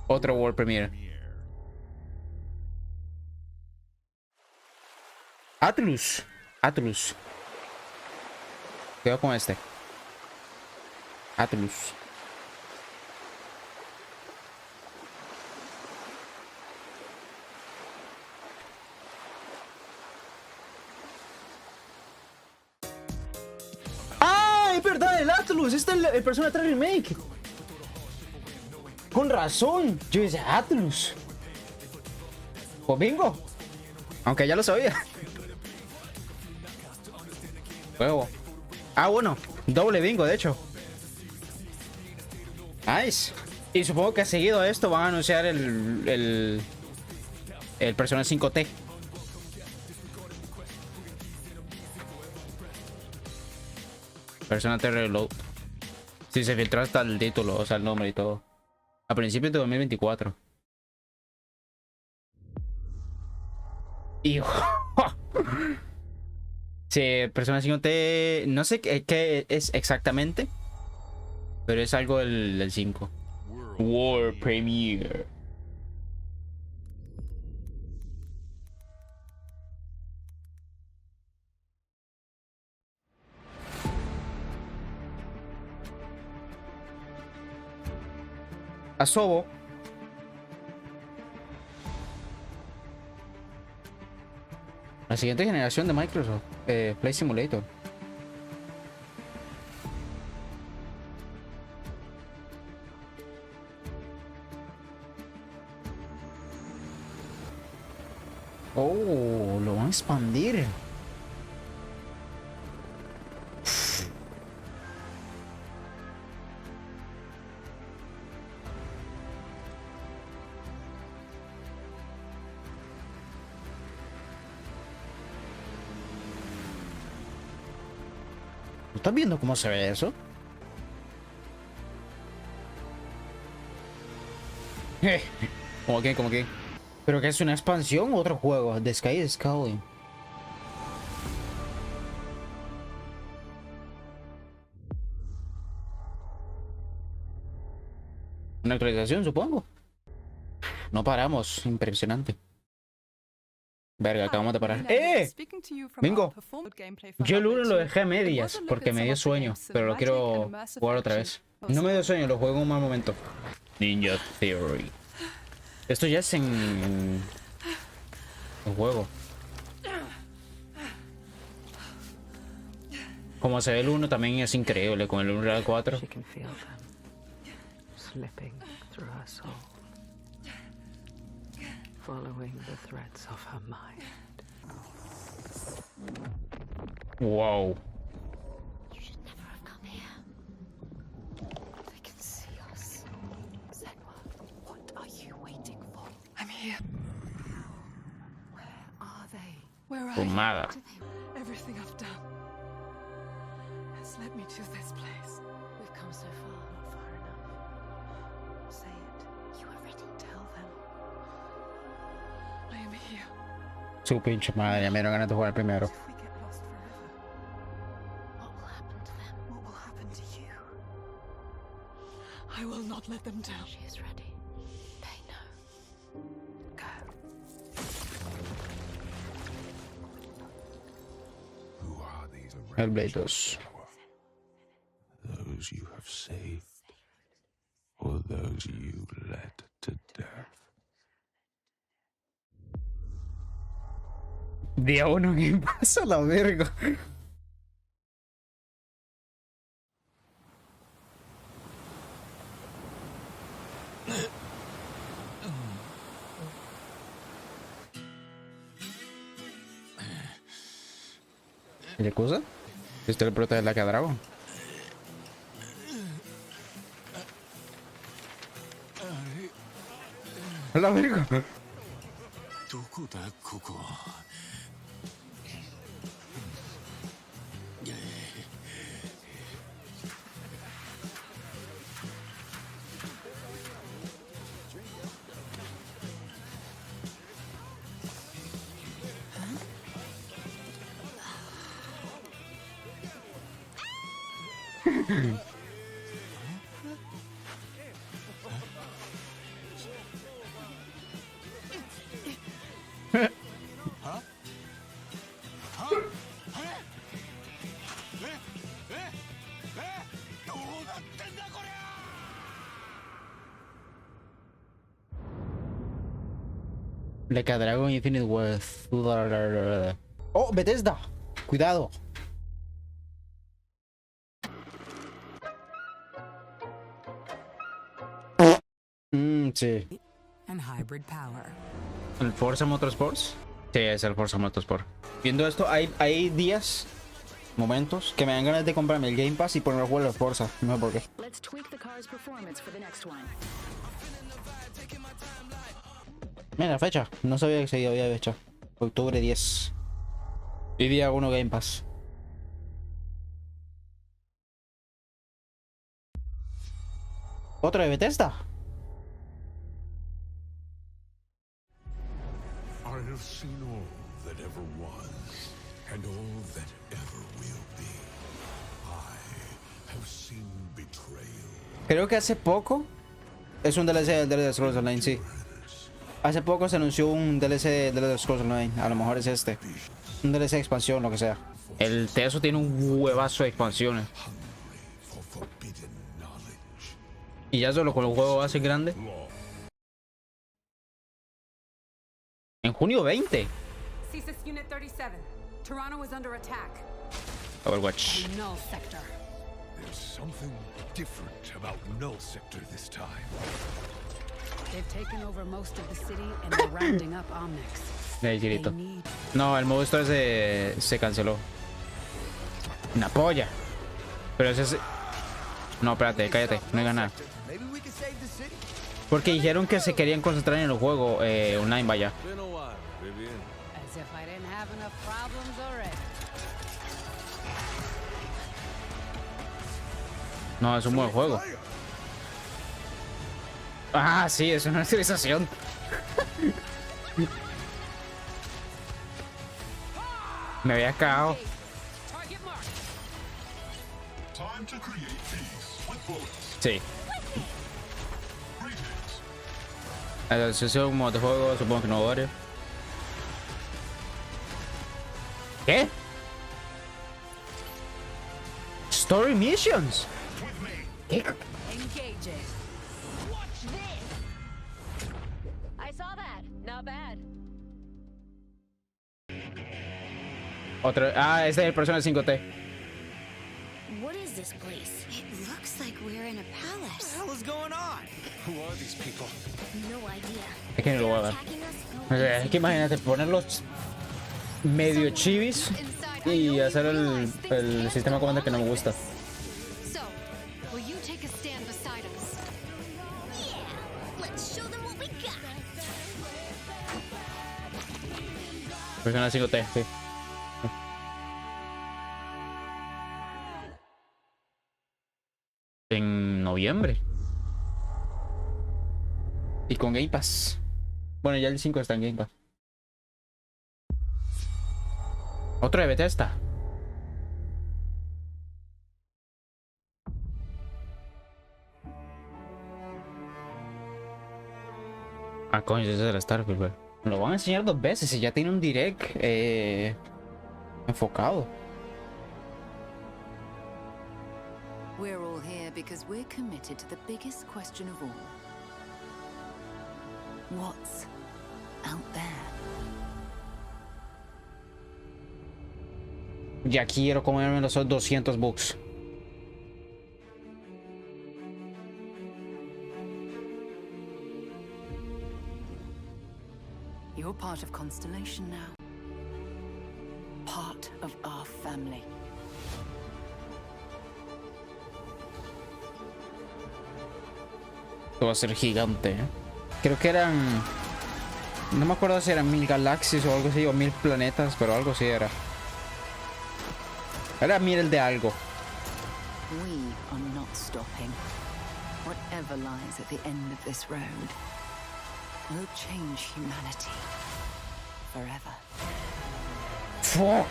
Otro World Premiere. Atlus. Quedo con este. Atlus. ¡Ah! Es verdad, el Atlus. Este es el Persona 3 Remake. Con razón. Yo decía Atlus. Pues bingo. Aunque ya lo sabía. Huevo. Ah, bueno. Doble bingo, de hecho. Nice. Y supongo que seguido a esto van a anunciar el Persona 5T. Persona 3 Reload. Si se filtró hasta el título, o sea, el nombre y todo. A principios de 2024. Hijo. Sí, Persona 5T. No sé qué es exactamente. Pero es algo del 5. World Premiere. Asobo. La siguiente generación de Microsoft, Play Simulator. Oh, lo van a expandir. ¿Estás viendo cómo se ve eso? ¿Cómo que? ¿Cómo que? ¿Pero que es una expansión o otro juego? The Sky is Calling. Una actualización, supongo. No paramos. Impresionante. Verga, acabamos de parar. ¡Eh! Bingo. Yo el 1 lo dejé a medias porque me dio sueño, pero lo quiero jugar otra vez. No me dio sueño, lo juego en un mal momento. Ninja Theory. Esto ya es en el juego. Como se ve el 1 también es increíble con el 1 al 4. Wow. Fumada. Everything I've done has led me to this place. We've come so far, not far enough. Say it. You are ready. Tell them. I am here. Su pinche madre, me dieron ganas de jugar primero. If we get lost forever, what will happen to them? What will happen to you? I will not let them down. She is ready. They know. Go. Hellblade 2. Those you have saved, or those you led to death. Día 1, ¿qué pasa la verga? ¿Qué cosa? ¿Este es el prota de la Dragón? La verga. Like a Dragon Infinite Wealth. Oh, Bethesda. Cuidado. Sí. And hybrid power. ¿El Forza Motorsports? Sí, es el Forza Motorsport. Viendo esto, hay días, momentos, que me dan ganas de comprarme el Game Pass y poner el juego de Forza. No sé por qué. Mira la fecha. No sabía que se había fecha. Octubre 10. Y día 1 Game Pass. ¿Otro de Bethesda? I have seen all that ever was, and all that ever will be. I have seen betrayal. Creo que hace poco es un DLC del Elder Scrolls Online, sí. Hace poco se anunció un DLC del Elder Scrolls Online. A lo mejor es este. Un DLC de expansión, lo que sea. El TESO tiene un huevazo de expansiones. Y ya solo con el juego base grande. En junio 20. CSIS Unit 37. Toronto is under attack. Overwatch. Null sector. There's something different about Null Sector this time. They've taken over most of the city and they're rounding up Omnics. Ahí, girito. No, el modo story se canceló. Una polla. Pero ese es... No, espérate, cállate, no digas nada. Porque dijeron que se querían concentrar en el juego online, vaya. As if I didn't have enough problems already. No, es un buen juego. Ah, sí, es una actualización. Me había cagado. Sí. Es un modo de juego, supongo que no varios. ¿Qué? Story missions. ¿Qué? Engaging. Watch this. I saw that. Not bad. Otro. Ah, este es el Persona 5T. What is this place? It looks like we're in a palace. What the hell is going on? Who are these people? No idea. Es que no lo voy a ver. O sea, es que imagínate ponerlos medio chivis y hacer el sistema de comando que no me gusta. So, will you take a stand beside us? Yeah, let's show them what we got. Persona 5T, sí. En noviembre. Y con Game Pass. Bueno, ya el 5 está en Game Pass. Otro de Bethesda. Ah, coño, ese es el Starfield, güey. Me lo van a enseñar 2 veces y ya tiene un direct enfocado. We're all here because we're committed to the biggest question of all. What's out there? Ya quiero comerme los 200 bucks. You're part of Constellation now. Part of our family. Esto va a ser gigante, ¿eh? Creo que eran... No me acuerdo si eran 1000 galaxias o algo así, o 1000 planetas, pero algo así era. Era 1000 de algo. We are not stopping. Whatever lies at the end of this road will change humanity forever. ¡Fua!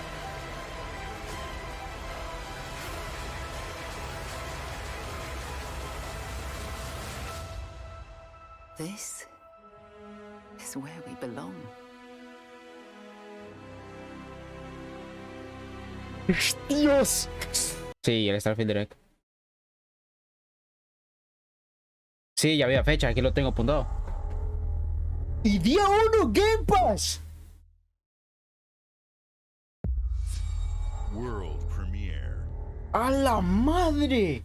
This is where we belong. ¡Dios! Sí, el Starfield Direct. Sí, ya había fecha, aquí lo tengo apuntado. ¡Y día 1 Game Pass! World premiere. ¡A la madre!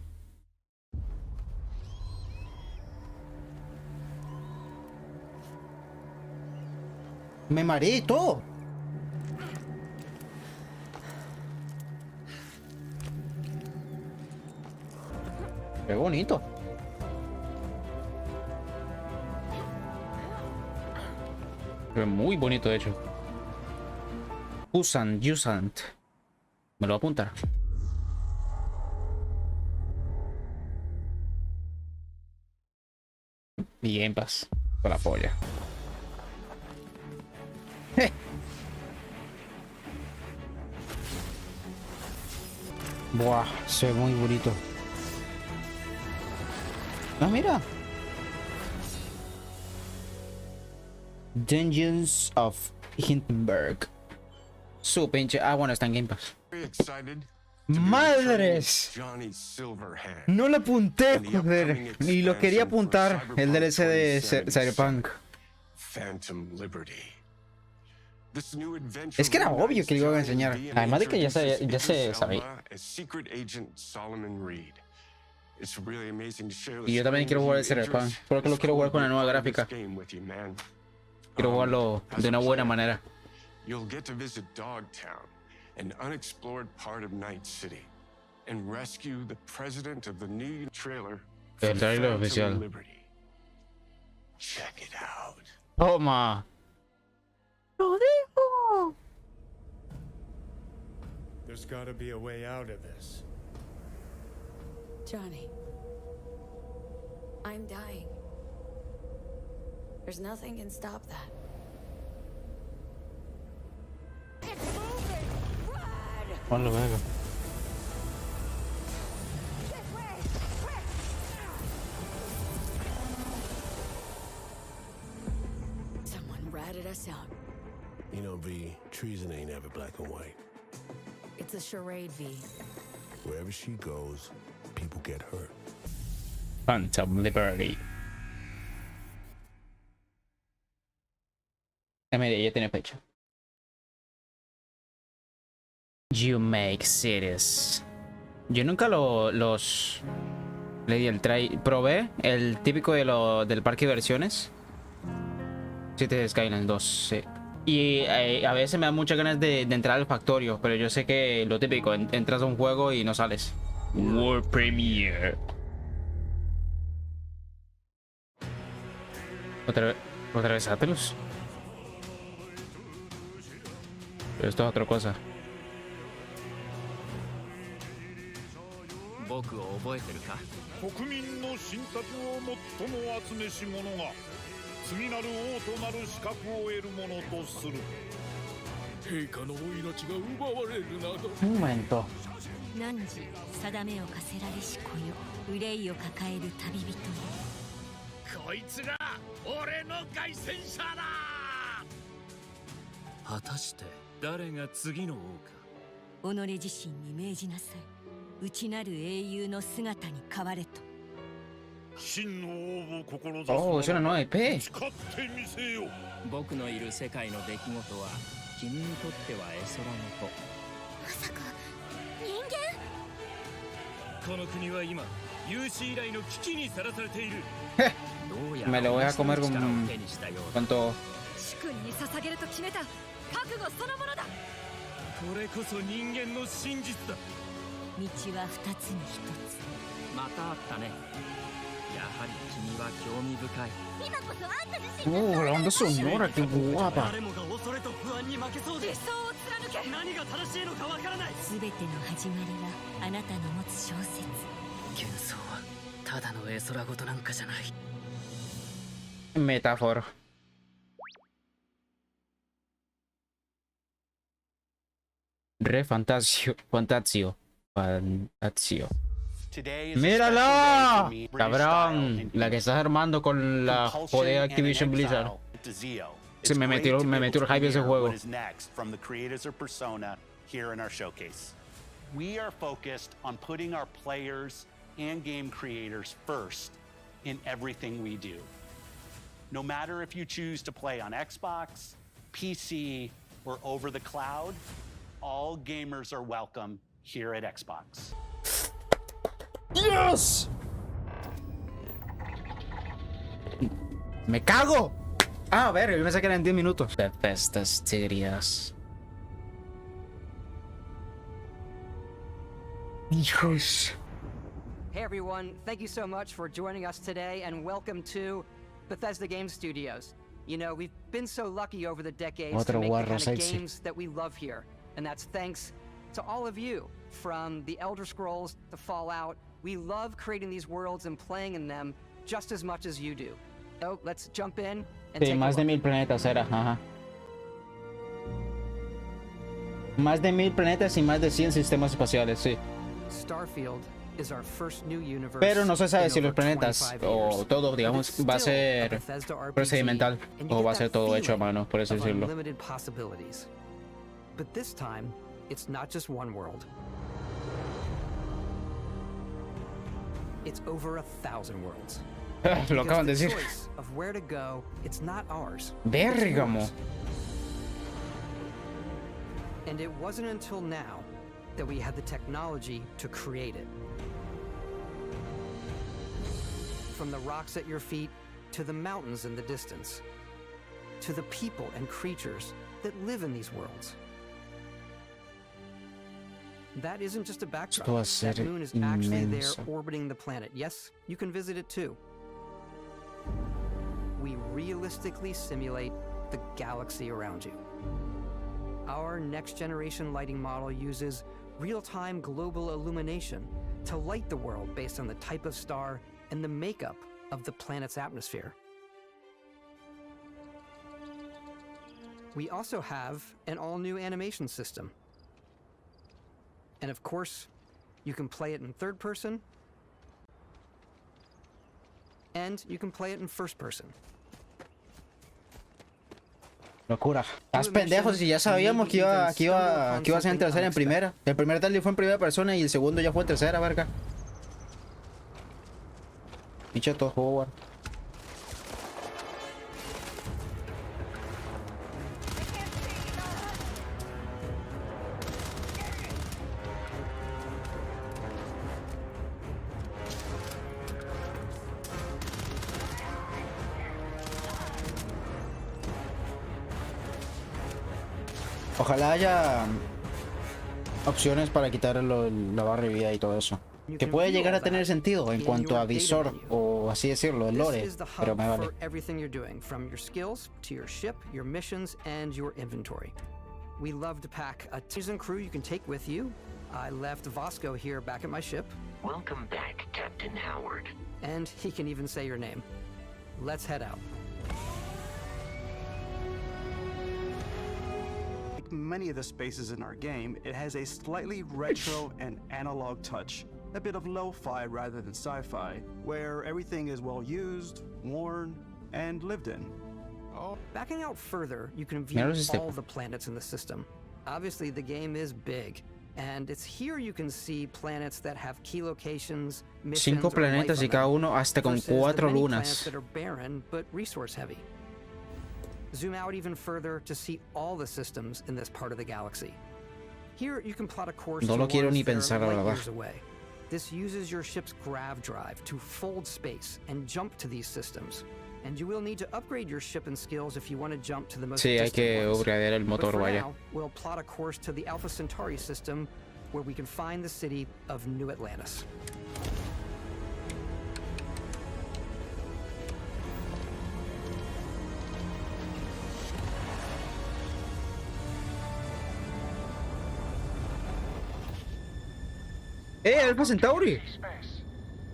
Me mareé y todo. Qué bonito. Qué muy bonito, de hecho. Usant. Me lo voy a apuntar. Bien, paz. Con la polla. Buah, se ve muy bonito. Ah, mira. Dungeons of Hindenburg. Su pinche. Ah, bueno, está en Game Pass. Very excited ¡Madres! No lo apunté, joder. Ni lo quería apuntar. El DLC de Cyberpunk. Es que era obvio que le iba a enseñar. Además de que ya se sabía. Y yo también quiero jugar el Cyberpunk. Porque lo quiero jugar con la nueva gráfica. Quiero jugarlo de una buena manera. You'll get to visit Dogtown, an unexplored part of Night City, and rescue the president of the new trailer. El trailer oficial. Check it out. Toma. Lo dijo. There's gotta be a way out of this. Johnny, I'm dying. There's nothing can stop that. Ponlo, venga. Someone ratted us out. You know, V, treason ain't ever black and white. It's a charade, V. Wherever she goes, people get hurt. Phantom Liberty. Ella tiene fecha. You make cities. Yo nunca los le di el try. Probé el típico del parque de diversiones. Cities Skylines 2, sí. Y a veces me da muchas ganas de entrar al factorio, pero yo sé que lo típico, entras a un juego y no sales. World Premiere. Otra vez Atlus. Pero esto es otra cosa. Un momento. 汝定めを課せられし子よ、憂いを抱える旅人よ。こいつが俺の凱旋者だ。果たして誰が次の王か。己自身に命じなさい。内なる英雄の姿に変われと。真の王を志す。Oh, es una nueva IP. 誓ってみせよ。僕のいる世界の出来事は君にとっては絵空の子。まさか人間？この国は今有史以来の危機にさらされている。Me lo voy a comer con todo. 主君に捧げると決めた覚悟そのものだ。これこそ人間の真実だ。道は二つに一つ。またあったね。やはり君は興味深い。今こそあんた自身が la banda sonora, qué guapa. 誰もが恐れと不安に負けそうで。理想を貫け。何が正しいのかわからない。すべての始まりはあなたの持つ小説。幻想はただの絵空事なんかじゃない。Metáfora. Fantazio. ¡Mírala! Cabrón, la que estás armando con la jodida Activision Blizzard. Se me metió el hype ese juego. We are focused on putting our players and game creators first in everything we do. No matter if you choose to play on Xbox, PC, or over the cloud, all gamers are welcome here at Xbox. ¡Dios! ¡Me cago! Ah, a ver, yo pensé que eran 10 minutos. Bethesda Studios. Hijos. Hey everyone, thank you so much for joining us today and welcome to Bethesda Game Studios. You know, we've been so lucky over the decades to make the kind of games that we love here. And that's thanks to all of you. From The Elder Scrolls to Fallout, we love creating these worlds and playing in them just as much as you do. So let's jump in and take a más de 1000 planetas era, ajá. Más de 1000 planetas y más de 100 sistemas espaciales, sí. Starfield is our first new universe. Pero no se sabe si los planetas o todo, digamos, va a ser procedimental o va a ser todo hecho a mano, por así decirlo. But this time, it's not just one world. it's over 1,000 worlds. Lo acaban de decir. Choice of where to go, it's not ours. Bérgamo. And it wasn't until now that we had the technology to create it. From the rocks at your feet to the mountains in the distance, to the people and creatures that live in these worlds. That isn't just a backdrop. That moon is actually there orbiting the planet. Yes, you can visit it too. We realistically simulate the galaxy around you. Our next generation lighting model uses real-time global illumination to light the world based on the type of star and the makeup of the planet's atmosphere. We also have an all-new animation system. And of course, you can play it in third person, and you can play it in first person. Locura. Estás pendejos y ya sabíamos que iba a ser en tercera en primera. El primer trailer fue en primera persona y el segundo ya fue en tercera, verga. Picha todo juego, war. Ojalá haya opciones para quitar la barra de vida y todo eso. Que puede llegar a tener sentido en cuanto a visor o así decirlo, el lore, pero me vale. We love to pack a season crew you can take with you. I left Vasco here back at my ship. Welcome back, Captain Howard. And he can even say your name. Let's head out. Many of the spaces in our game, it has a slightly retro and analog touch, a bit of lo-fi rather than sci-fi, where everything is well used, worn, and lived in. Backing out further, you can view all the planets in the system. Obviously, the game is big, and it's here you can see planets that have key locations, missions, 5 planetas y cada uno hasta con 4 lunas. That are barren but resource heavy. Zoom out even further to see all the systems in this part of the galaxy. Here you can plot a course no lo quiero ni pensar, la verdad. years away. This uses your ship's grav drive to fold space and jump to these systems. And you will need to upgrade your ship and skills if you want to jump to the most Sí, hay que upgradear el motor, vaya. Now, we'll plot a course to the Alpha Centauri system where we can find the city of New Atlantis. Alpha Centauri.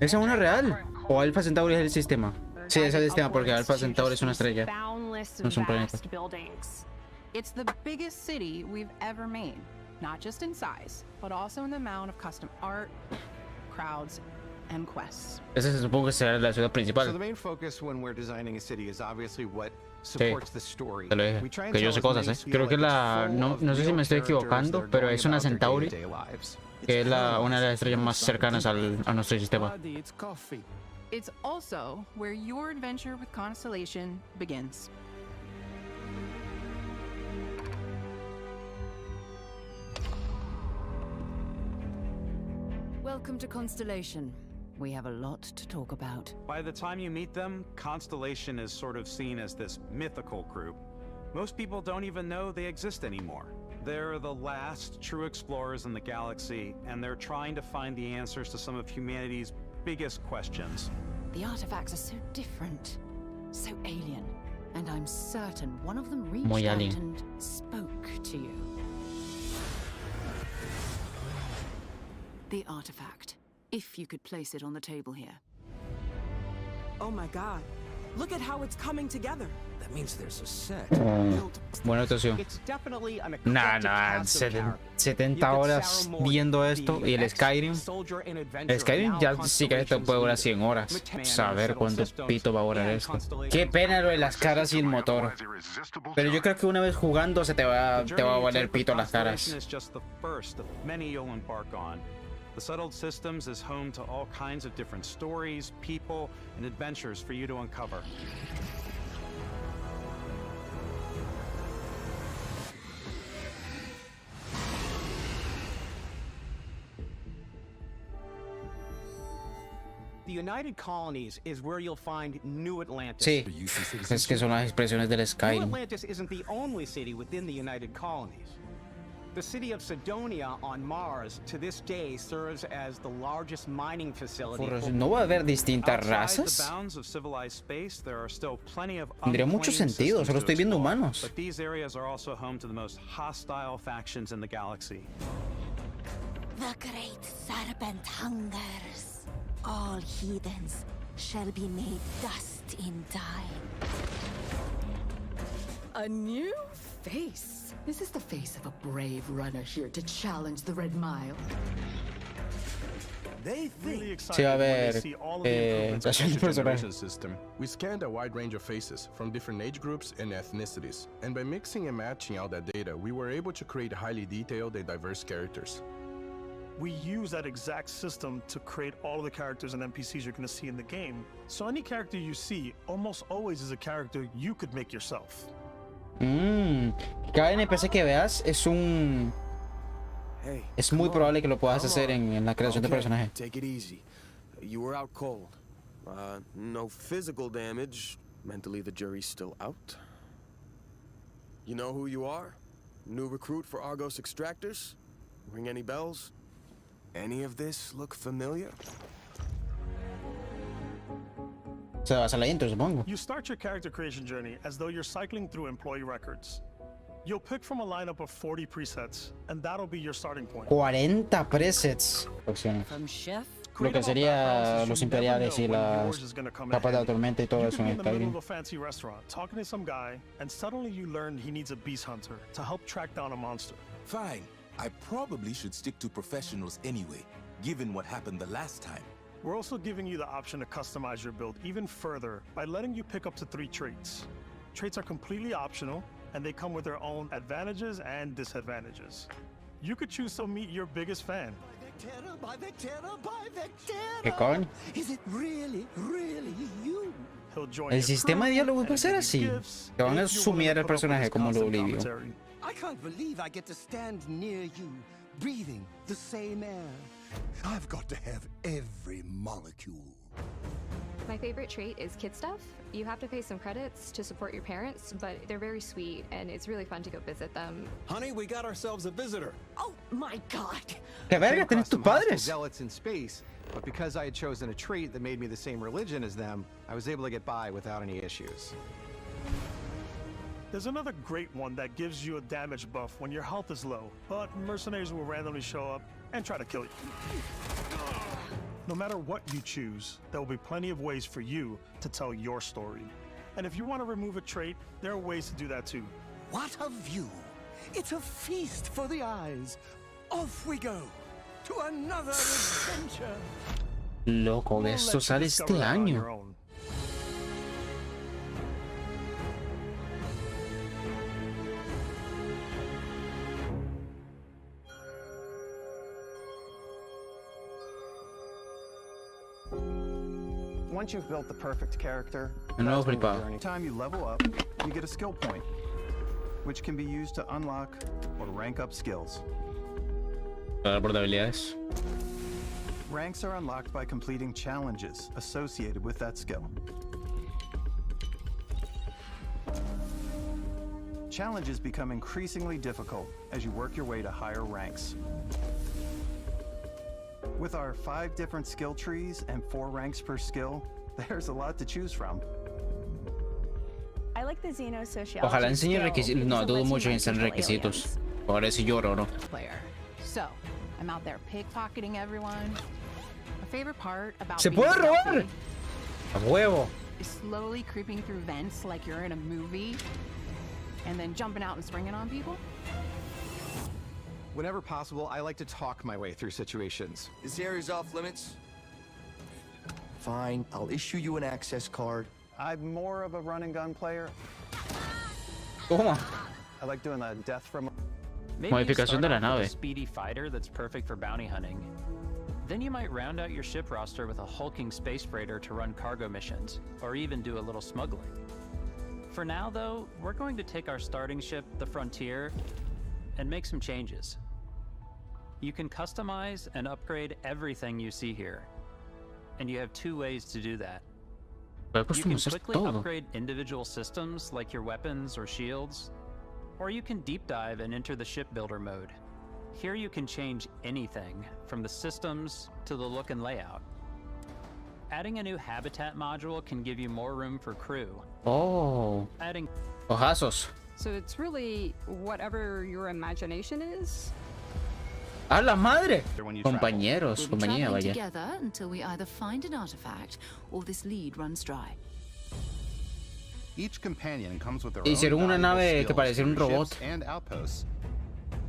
¿Esa es una real? ¿O Alpha Centauri es el sistema? Sí, es el sistema porque Alpha Centauri es una estrella. No es un planeta. It's the biggest city we've ever made, not just in size, but also in the amount of custom art, crowds, and quests. Esa se supongo que será la ciudad principal. So the main focus when we're designing a city is obviously what supports the story. Te lo dije, que yo sé cosas, Creo que no sé si me estoy equivocando, pero es una Centauri, que es una de las estrellas más cercanas a nuestro sistema. It's also where your adventure with Constellation begins. Welcome to Constellation. We have a lot to talk about. By the time you meet them, Constellation is sort of seen as this mythical group. Most people don't even know they exist anymore. They're the last true explorers in the galaxy, and they're trying to find the answers to some of humanity's biggest questions. The artifacts are so different, so alien, and I'm certain one of them reached out and spoke to you. The artifact, if you could place it on the table here. Oh my god, look at how it's coming together. That means there's a set. Buena actuación. Nah, 70 horas viendo esto y el Skyrim. El Skyrim ya sí que esto puede durar 100 horas. Saber cuánto pito va a durar esto. Qué pena lo de las caras y el motor. Pero yo creo que una vez jugando se te va a valer pito las caras. The Settled Systems is home to all kinds of different stories, people, and adventures for you to uncover. The United Colonies is where you'll find New Atlantis. Sí, es que son las expresiones del New Skyrim. Atlantis isn't the only city within the United Colonies. The city of Sidonia on Mars to this day serves as the largest mining facility. ¿No va a haber distintas razas? Tendría mucho sentido, solo estoy viendo humanos. But these areas are also home to the most hostile factions in the galaxy. The great serpent hungers. All heathens shall be made dust in time. A new face. Is this the face of a brave runner here to challenge the Red Mile? Sí, va a haber system. We scanned a wide range of faces from different age groups and ethnicities, and by mixing and matching all that data, we were able to create highly detailed and diverse characters. We use that exact system to create all of the characters and NPCs you're going to see in the game. So any character you see almost always is a character you could make yourself. Cada NPC que veas es un... Es muy probable que lo puedas hacer en la creación de personaje. Take it easy. You were out cold. No physical damage. Mentally, the jury's still out. You know who you are? New recruit for Argos Extractors? Ring any bells? Any of this look familiar? Se va a hacer la intro, supongo. You start your character creation journey as though you're cycling through employee records. You'll pick from a lineup of 40 presets, and that'll be your starting point. 40 presets. Lo que sería los imperiales y las capas de la tormenta y todo eso en Skyrim. A fancy restaurant, talking to some guy, and suddenly you learn he needs a beast hunter to help track down a monster. Fine. I probably should stick to professionals anyway, given what happened the last time. We're also giving you the option to customize your build even further by letting you pick up to 3 traits. Traits are completely optional, and they come with their own advantages and disadvantages. You could choose to meet your biggest fan. ¿Qué coño? El sistema de diálogo va a ser así. Te van a sumir el personaje como lo Olivio. I can't believe I get to stand near you, breathing the same air. I've got to have every molecule. My favorite trait is kid stuff. You have to pay some credits to support your parents, but they're very sweet, and it's really fun to go visit them. Honey, we got ourselves a visitor. Oh my God! ¿Qué verga tienes tus padres? Zealots in space, but because I had chosen a trait that made me the same religion as them, I was able to get by without any issues. There's another great one that gives you a damage buff when your health is low, but mercenaries will randomly show up and try to kill you. No matter what you choose, there will be plenty of ways for you to tell your story. And if you want to remove a trait, there are ways to do that too. What a view! It's a feast for the eyes. Off we go to another adventure. Loco, esto sale este año. Once you've built the perfect character, anytime you level up, you get a skill point, which can be used to unlock or rank up skills. Para por habilidades. Ranks are unlocked by completing challenges associated with that skill. Challenges become increasingly difficult as you work your way to higher ranks. With our 5 different skill trees and 4 ranks per skill, there's a lot to choose from. I like the Xenosociology. Ojalá enseñe requisitos. No, dudo mucho en enseñar requisitos. Ahora sí lloro, ¿no? So, I'm out there pickpocketing everyone. My favorite part about ¡Se puede robar! ¡A huevo! is slowly creeping through vents like you're in a movie, and then jumping out and springing on people. Whenever possible, I like to talk my way through situations. This area's off limits. Fine, I'll issue you an access card. I'm more of a run and gun player. Toma. I like doing the death from... Maybe you start off with a speedy fighter that's perfect for bounty hunting. Then you might round out your ship roster with a hulking space freighter to run cargo missions, or even do a little smuggling. For now, though, we're going to take our starting ship, the Frontier, and make some changes. You can customize and upgrade everything you see here, and you have two ways to do that. You can quickly upgrade individual systems like your weapons or shields, or you can deep dive and enter the shipbuilder mode. Here you can change anything, from the systems to the look and layout. Adding a new habitat module can give you more room for crew. Oh. Adding Ojazos. So it's really whatever your imagination is. ¡A la madre! Compañeros, compañía, vaya. Together until we either find an artifact or this lead runs dry. Each companion comes with their Hicieron una nave que parecía un robot. And outposts,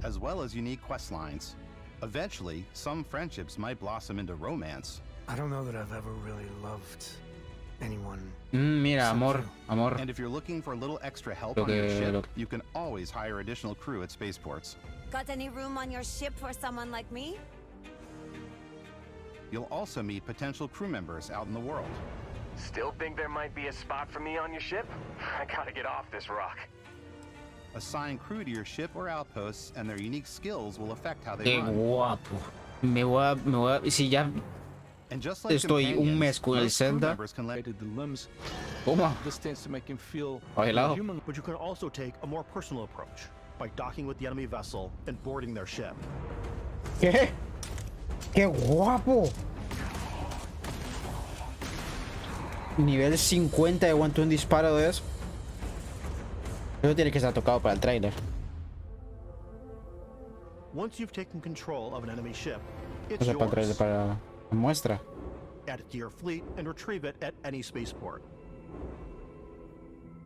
as well as unique quest lines. Eventually, some friendships might blossom into romance. I don't know that I've ever really loved anyone. Mira, amor. And if you're looking for a little extra help on your ship, you can always hire additional crew at spaceports. Got any room on your ship for someone like me? You'll also meet potential crew members out in the world. Still think there might be a spot for me on your ship? I gotta get off this rock. Assign crew to your ship or outposts, and their unique skills will affect how they Qué run. guapo. Me voy a... Si ya estoy un mes con el Zelda. ¿Cómo? But you can also take a more personal approach by docking with the enemy vessel and boarding their ship. ¿Qué? ¡Qué guapo! Nivel 50 de aguanto un disparo de eso. Eso tiene que estar tocado para el trailer. Once you've taken control of an enemy ship, O it's sea, para el trailer, yours. para la muestra. Add it to your fleet and retrieve it at any spaceport.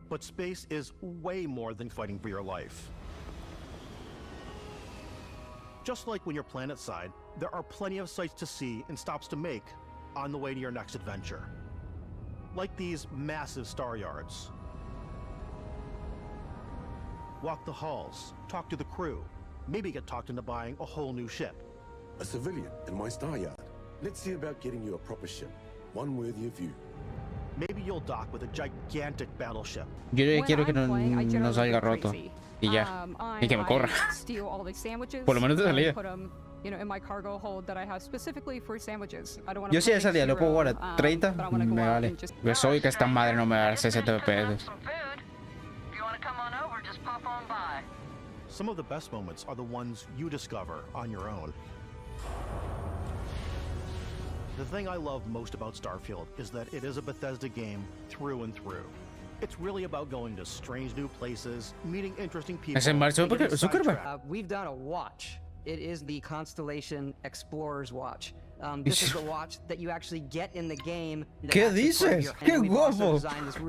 But space is way more than fighting for your life. Just like when you're planetside, there are plenty of sights to see and stops to make on the way to your next adventure. Like these massive star yards. Walk the halls, talk to the crew, maybe get talked into buying a whole new ship. A civilian in my star yard. Let's see about getting you a proper ship, one worthy of you. Maybe you'll dock with a gigantic battleship. Yo quiero que no salga roto. Y ya. Y que me corra. Steal all the sandwiches. Por lo menos de salida. Put them, you know, in my cargo hold that I have specifically for sandwiches. I don't want Yo si de salida lo puedo jugar a 30, me vale. Yo soy que esta madre no me va a dar 60 FPS. Some of the best moments are the ones you discover on your own. The thing I love most about Starfield is that it is a Bethesda game through and through. It's really about going to strange new places, meeting interesting people. We've done a watch. It is the Constellation Explorer's Watch. This is the watch that you actually get in the game. ¿Qué dices? ¡Qué guapo!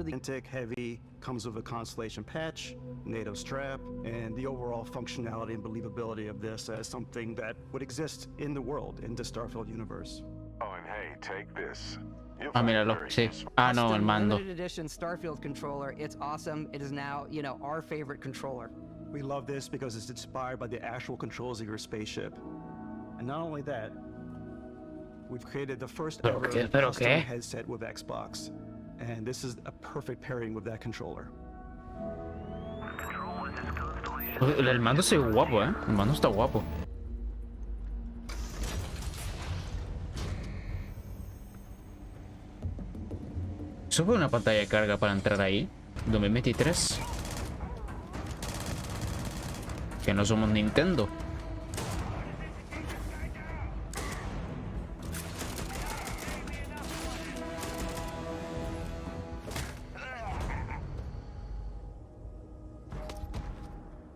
Intake heavy, comes with a Constellation patch, NATO strap, and the overall functionality and believability of this as something that would exist in the world, in the Starfield universe. Oh, and hey, take this. Ah, míralo, sí. Ah, no, el mando. Limited edition Starfield controller. It's awesome. It is now, you know, our favorite controller. We love this because it's inspired by the actual controls of your spaceship. And not only that, we've created the first ever custom headset with Xbox. And this is a perfect pairing with that controller. El mando se ve guapo, ¿eh? El mando está guapo. ¿Eso fue una pantalla de carga para entrar ahí? 2023. Que no somos Nintendo.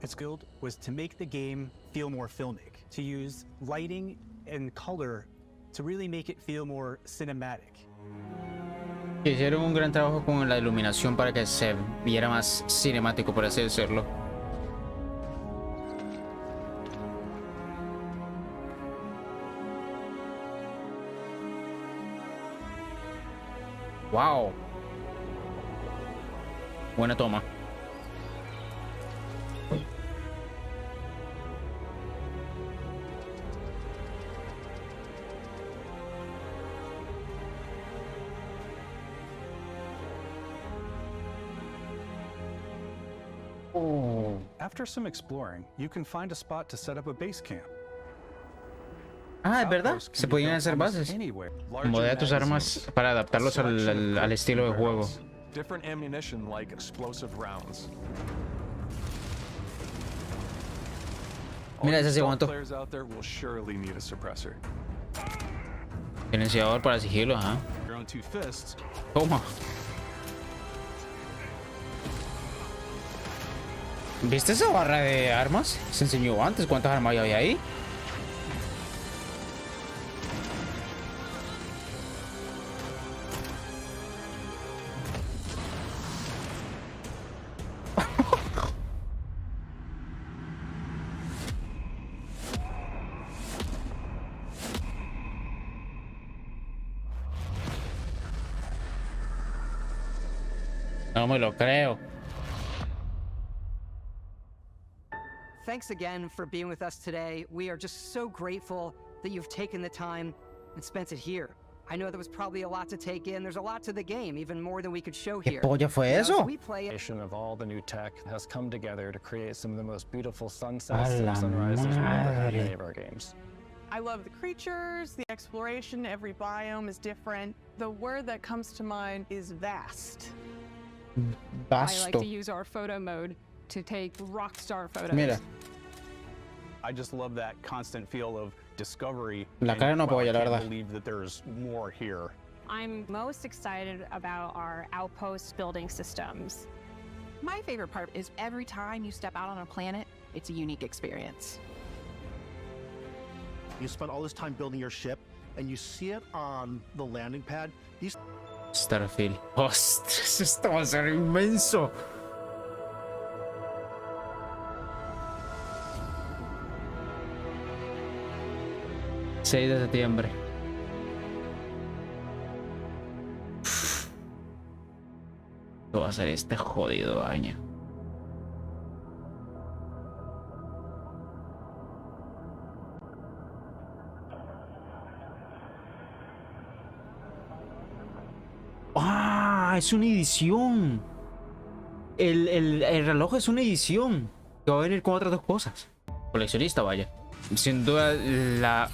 Its goal was to make the game feel more filmic, to use lighting and color to really make it feel more cinematic. Hicieron un gran trabajo con la iluminación para que se viera más cinemático, por así decirlo. Wow. Buena toma. After some exploring, you can find a spot to set up a base camp. Ah, es verdad. Se podían hacer bases. Modela tus armas para adaptarlos al estilo de juego. Different ammunition like explosive rounds. Mira, ese se aguantó. Silenciador para sigilo, ajá. Toma. ¿Viste esa barra de armas? Se enseñó antes cuántas armas había ahí. No me lo creo. Thanks again for being with us today. We are just so grateful that you've taken the time and spent it here. I know there was probably a lot to take in. There's a lot to the game, even more than we could show here. ¿Qué polla fue eso? Of all the new tech has come together to create some of the most beautiful sunsets and sunrises we've ever had in any of our games. I love the creatures, the exploration, every biome is different. The word that comes to mind is vast. Vasto. I like to use our photo mode to take rockstar photos. Mira. I just love that constant feel of discovery. La cara no apoya, la verdad. I can't believe that there's more here. I'm most excited about our outpost building systems. My favorite part is every time you step out on a planet, it's a unique experience. You spend all this time building your ship, and you see it on the landing pad. Starfield. Ostras, esto va a ser inmenso. ...6 de septiembre. Esto va a ser este jodido año. ¡Ah! Es una edición. El reloj es una edición. Que va a venir con otras dos cosas. Coleccionista, vaya. Sin duda la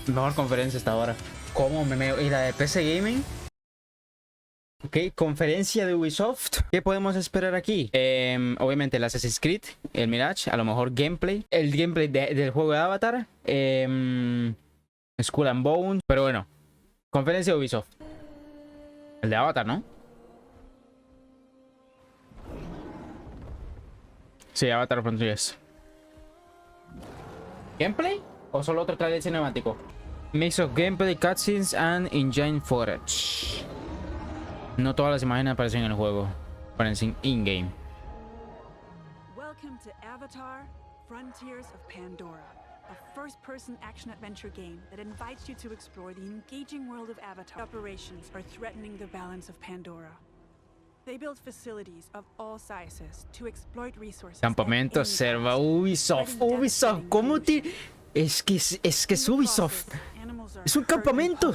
mejor conferencia hasta ahora. ¿Cómo me meo? ¿Y la de PC Gaming? Ok, conferencia de Ubisoft. ¿Qué podemos esperar aquí? Obviamente el Assassin's Creed, el Mirage, a lo mejor gameplay. El gameplay del juego de Avatar. Skull and Bones. Pero bueno, conferencia de Ubisoft. El de Avatar, ¿no? Sí, Avatar Frontiers. ¿Gameplay? ¿O solo otro trailer cinemático? Mix of gameplay, cutscenes and engine footage. No todas las imágenes aparecen en el juego. Aparecen in-game. Welcome to Avatar, Frontiers of Pandora, a first-person action-adventure game that invites you to explore the engaging world of Avatar. Operations are threatening the balance of Pandora. They build facilities of all sizes to exploit resources. Campamento Serva Ubisoft. Ubisoft, ¿cómo te...? Es que es Ubisoft. Es un campamento.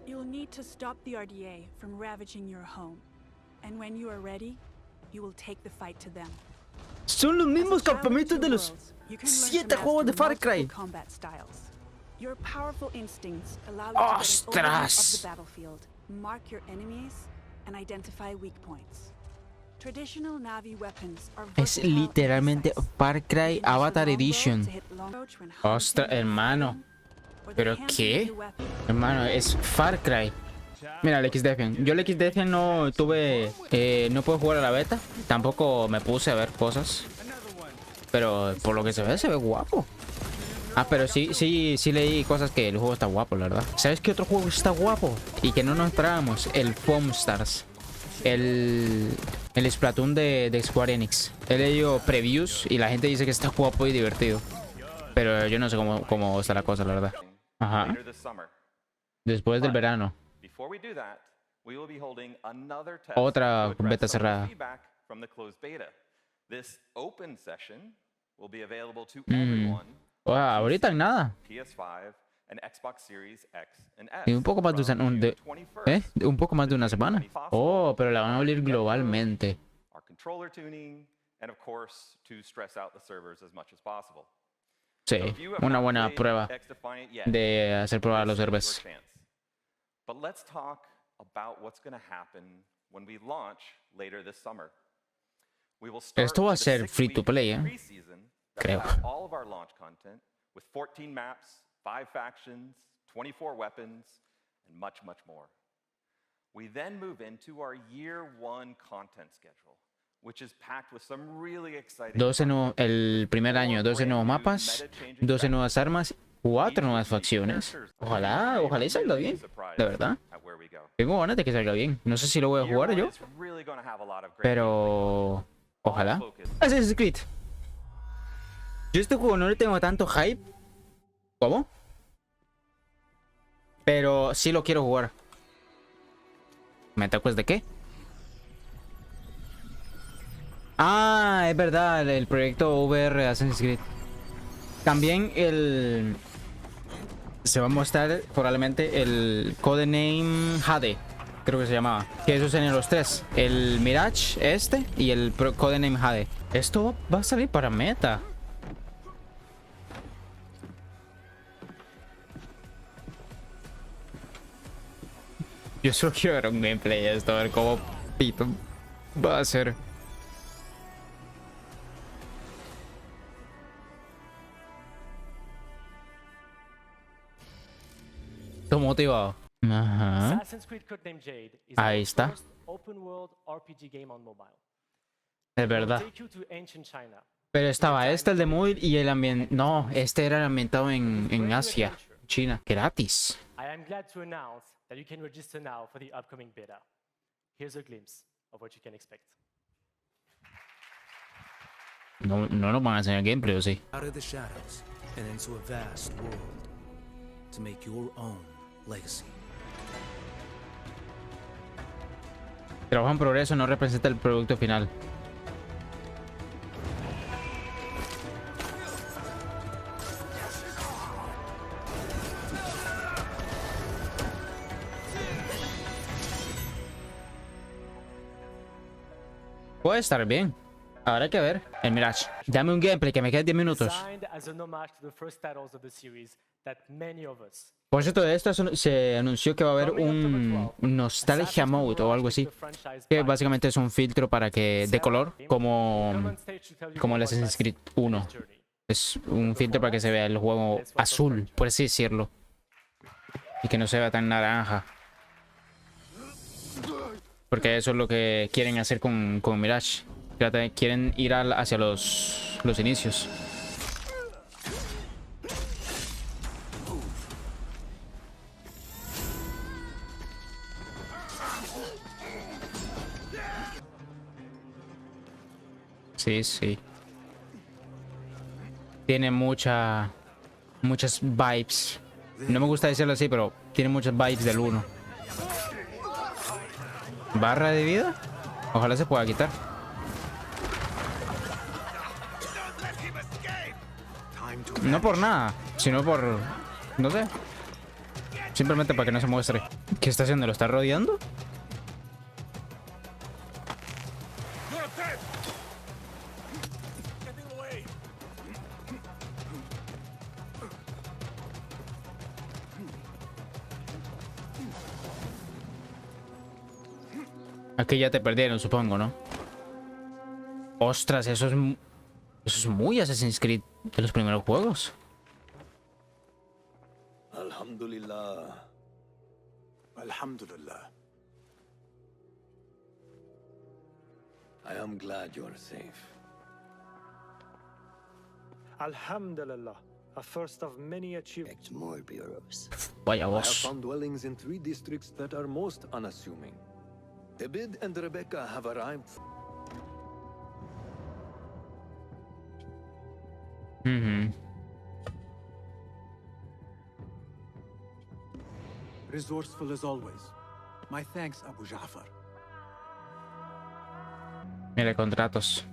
You'll need to stop the RDA from ravaging your home. And when you are ready, you will take the fight to them. Son los mismos campamentos de los 7 juegos de Far Cry. Your powerful instincts allow you to get an overview of the battlefield, mark your enemies, and identify weak points. Traditional Navi weapons are Es literalmente Far Cry Avatar Edition. Ostras, hermano. ¿Pero qué? Hermano, es Far Cry. Mira, el XDefiant. Yo el XDefiant no tuve... no puedo jugar a la beta. Tampoco me puse a ver cosas. Pero por lo que se ve guapo. Ah, pero sí leí cosas que el juego está guapo, la verdad. ¿Sabes qué otro juego está guapo? Y que no nos esperábamos. El Foam Stars. El Splatoon de Square Enix. He leído previews y la gente dice que está guapo y divertido. Pero yo no sé cómo está la cosa, la verdad. Ajá. Después del verano. Otra beta cerrada. Wow, ahorita en nada. Y un poco más de un poco más de una semana. Oh, pero la van a abrir globalmente. controller tuning, and of course, to stress out the servers as much as possible. Sí, una buena prueba de hacer prueba a los servers. But let's talk about what's going to happen when we launch later this summer. We will start Esto va a ser free to play, creo. All of our launch content with 14 maps, 5 factions, 24 weapons, and much, much more. We then move into our year 1 content schedule, which is packed with some really exciting. El primer año, 12 nuevos mapas, 12 nuevas armas, 4 nuevas facciones. Ojalá y salga bien, de verdad. Tengo ganas de que salga bien. No sé si lo voy a jugar yo, pero ojalá. Assassin's Creed. Yo este juego no le tengo tanto hype. ¿Cómo? Pero sí lo quiero jugar. ¿MetaQuest de qué? Ah, es verdad, el proyecto VR de Assassin's Creed. También se va a mostrar probablemente el Codename Jade, creo que se llamaba. Que esos serían los 3. El Mirage, este, y el Codename Jade. Esto va a salir para Meta. Yo solo quiero ver un gameplay de esto, a ver cómo pito va a ser. Estoy motivado. Ajá. Ahí está. Es verdad. Pero estaba este, el de móvil, y el ambiente. No, este era ambientado en Asia, China. Gratis. I am glad to announce that you can register now for the upcoming beta. Here's a glimpse of what you can expect. No nos van a enseñar gameplay, ¿o sí? Out of the shadows and into a vast world to make your own legacy. Trabajo en progreso no representa el producto final. Puede estar bien. Habrá que ver. El Mirage. Dame un gameplay que me quede 10 minutos. Por cierto, de esto se anunció que va a haber un Nostalgia Mode o algo así. Que básicamente es un filtro para que de color, como el Assassin's Creed 1. Es un filtro para que se vea el juego azul, por así decirlo. Y que no se vea tan naranja. Porque eso es lo que quieren hacer con Mirage. Quieren ir hacia los inicios. Sí, sí. Tiene muchas vibes. No me gusta decirlo así, pero tiene muchas vibes del 1. ¿Barra de vida? Ojalá se pueda quitar. No por nada, sino por... no sé. Simplemente para que no se muestre. ¿Qué está haciendo? ¿Lo está rodeando? Aquí ya te perdieron, supongo, ¿no? Ostras, eso es muy Assassin's Creed de los primeros juegos. Alhamdulillah. Alhamdulillah. I am glad you are safe. Alhamdulillah. A first of many achievements. More bureaus. Vaya I have voz. found dwellings in 3 districts that are most unassuming. Abid and Rebecca have arrived. Resourceful as always. My thanks, Abu Ja'far. Mira, contratos.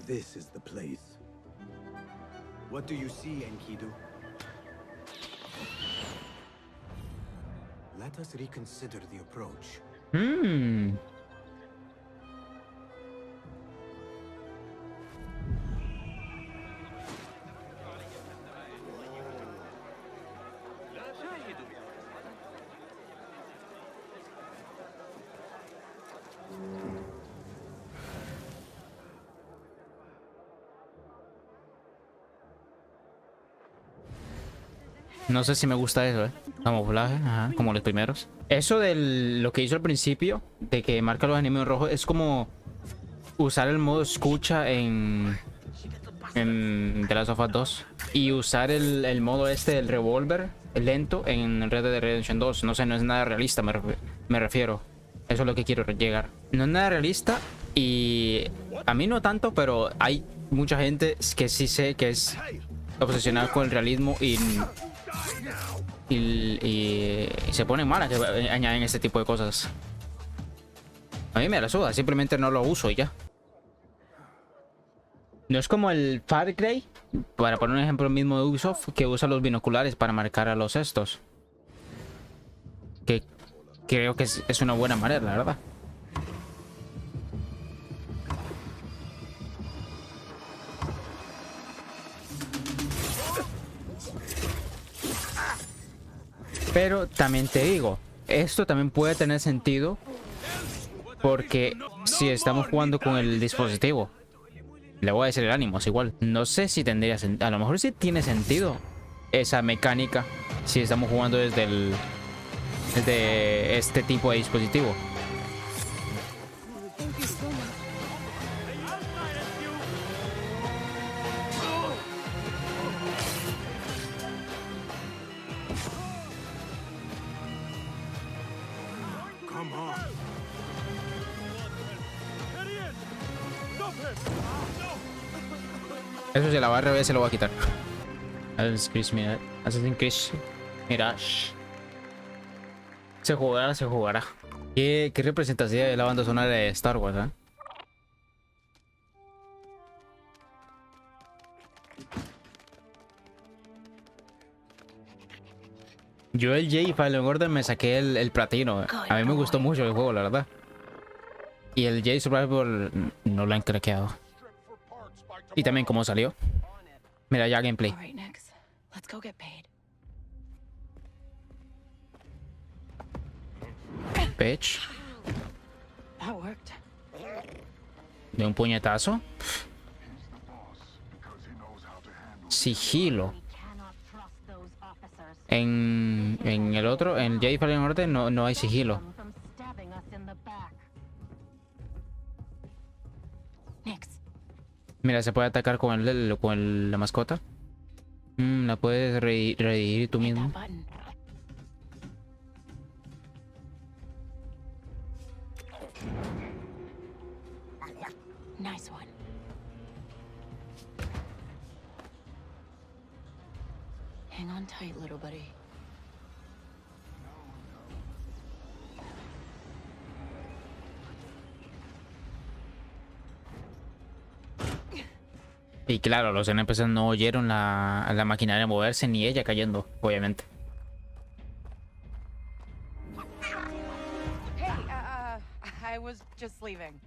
This is the place. What do you see, Enkidu? Let us reconsider the approach. No sé si me gusta eso, camuflaje, ajá, como los primeros. Eso de lo que hizo al principio, de que marca los enemigos rojos, es como usar el modo escucha en The Last of Us 2 y usar el modo del revólver lento en Red Dead Redemption 2. No sé, no es nada realista, me refiero. Eso es lo que quiero llegar. No es nada realista y a mí no tanto, pero hay mucha gente que sí sé que es obsesionada con el realismo y se ponen malas que añaden este tipo de cosas. A mí me la suda, simplemente no lo uso y ya. No es como el Far Cry, para poner un ejemplo mismo de Ubisoft, que usa los binoculares para marcar a los estos. Que creo que es una buena manera, la verdad. Pero también te digo, esto también puede tener sentido porque si estamos jugando con el dispositivo, le voy a decir el ánimo, es igual. No sé si tendría sentido, a lo mejor sí tiene sentido esa mecánica si estamos jugando desde este tipo de dispositivo. Eso se la va a revés, se lo va a quitar. Assassin's Creed Mirage. Se jugará, se jugará. Qué representativa de la banda sonora de Star Wars, ¿eh? Yo el Jedi Fallen Order me saqué el platino. A mí me gustó mucho el juego, la verdad. Y el Jedi Survivor no lo han craqueado. Y también cómo salió. Mira ya gameplay. Bitch. De un puñetazo. Sigilo. En el otro, en el Jedi Fallen Order no hay sigilo. Mira, se puede atacar con la mascota. La puedes redirigir tú mismo. Nice one. Hang on tight, little buddy. Y claro, los NPCs no oyeron la maquinaria moverse ni ella cayendo, obviamente. Hey, I was just leaving.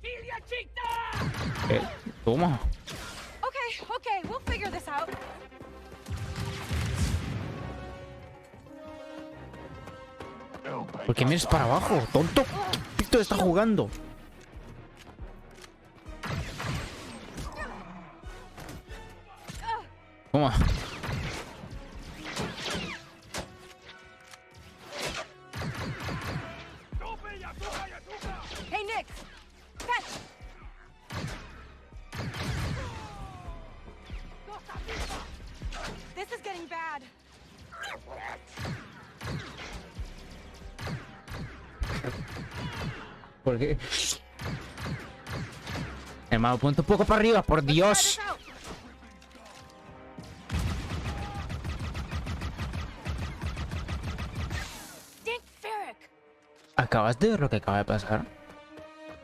¿Cómo? Okay, we'll figure this out. ¿Por qué miras para abajo, tonto? ¿Qué pito está jugando? ¿Cómo? Hey, Nick! Fetch! This is getting bad. ¿Por qué? Hermano, ponte un poco para arriba, por Dios. ¿Acabas de ver lo que acaba de pasar?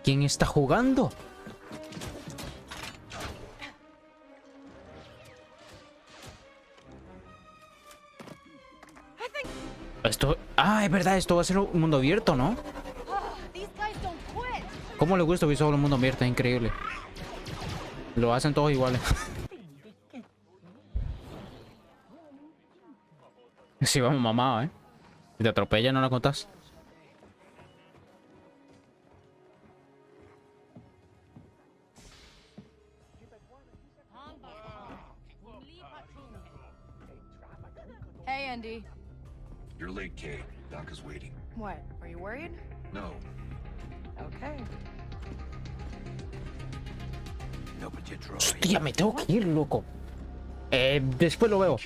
¿Quién está jugando? es verdad, esto va a ser un mundo abierto, ¿no? ¿Cómo le gusta Ubisoft un mundo abierto? Es increíble. Lo hacen todos iguales. Si vamos mamado, ¿eh? Si te atropella, no la contás. Hey, Andy. You're late, Kay. Doc is waiting. What? Are you worried? No. Okay. No, but you're dry. Hostia, me tengo que ir, loco. Después lo veo.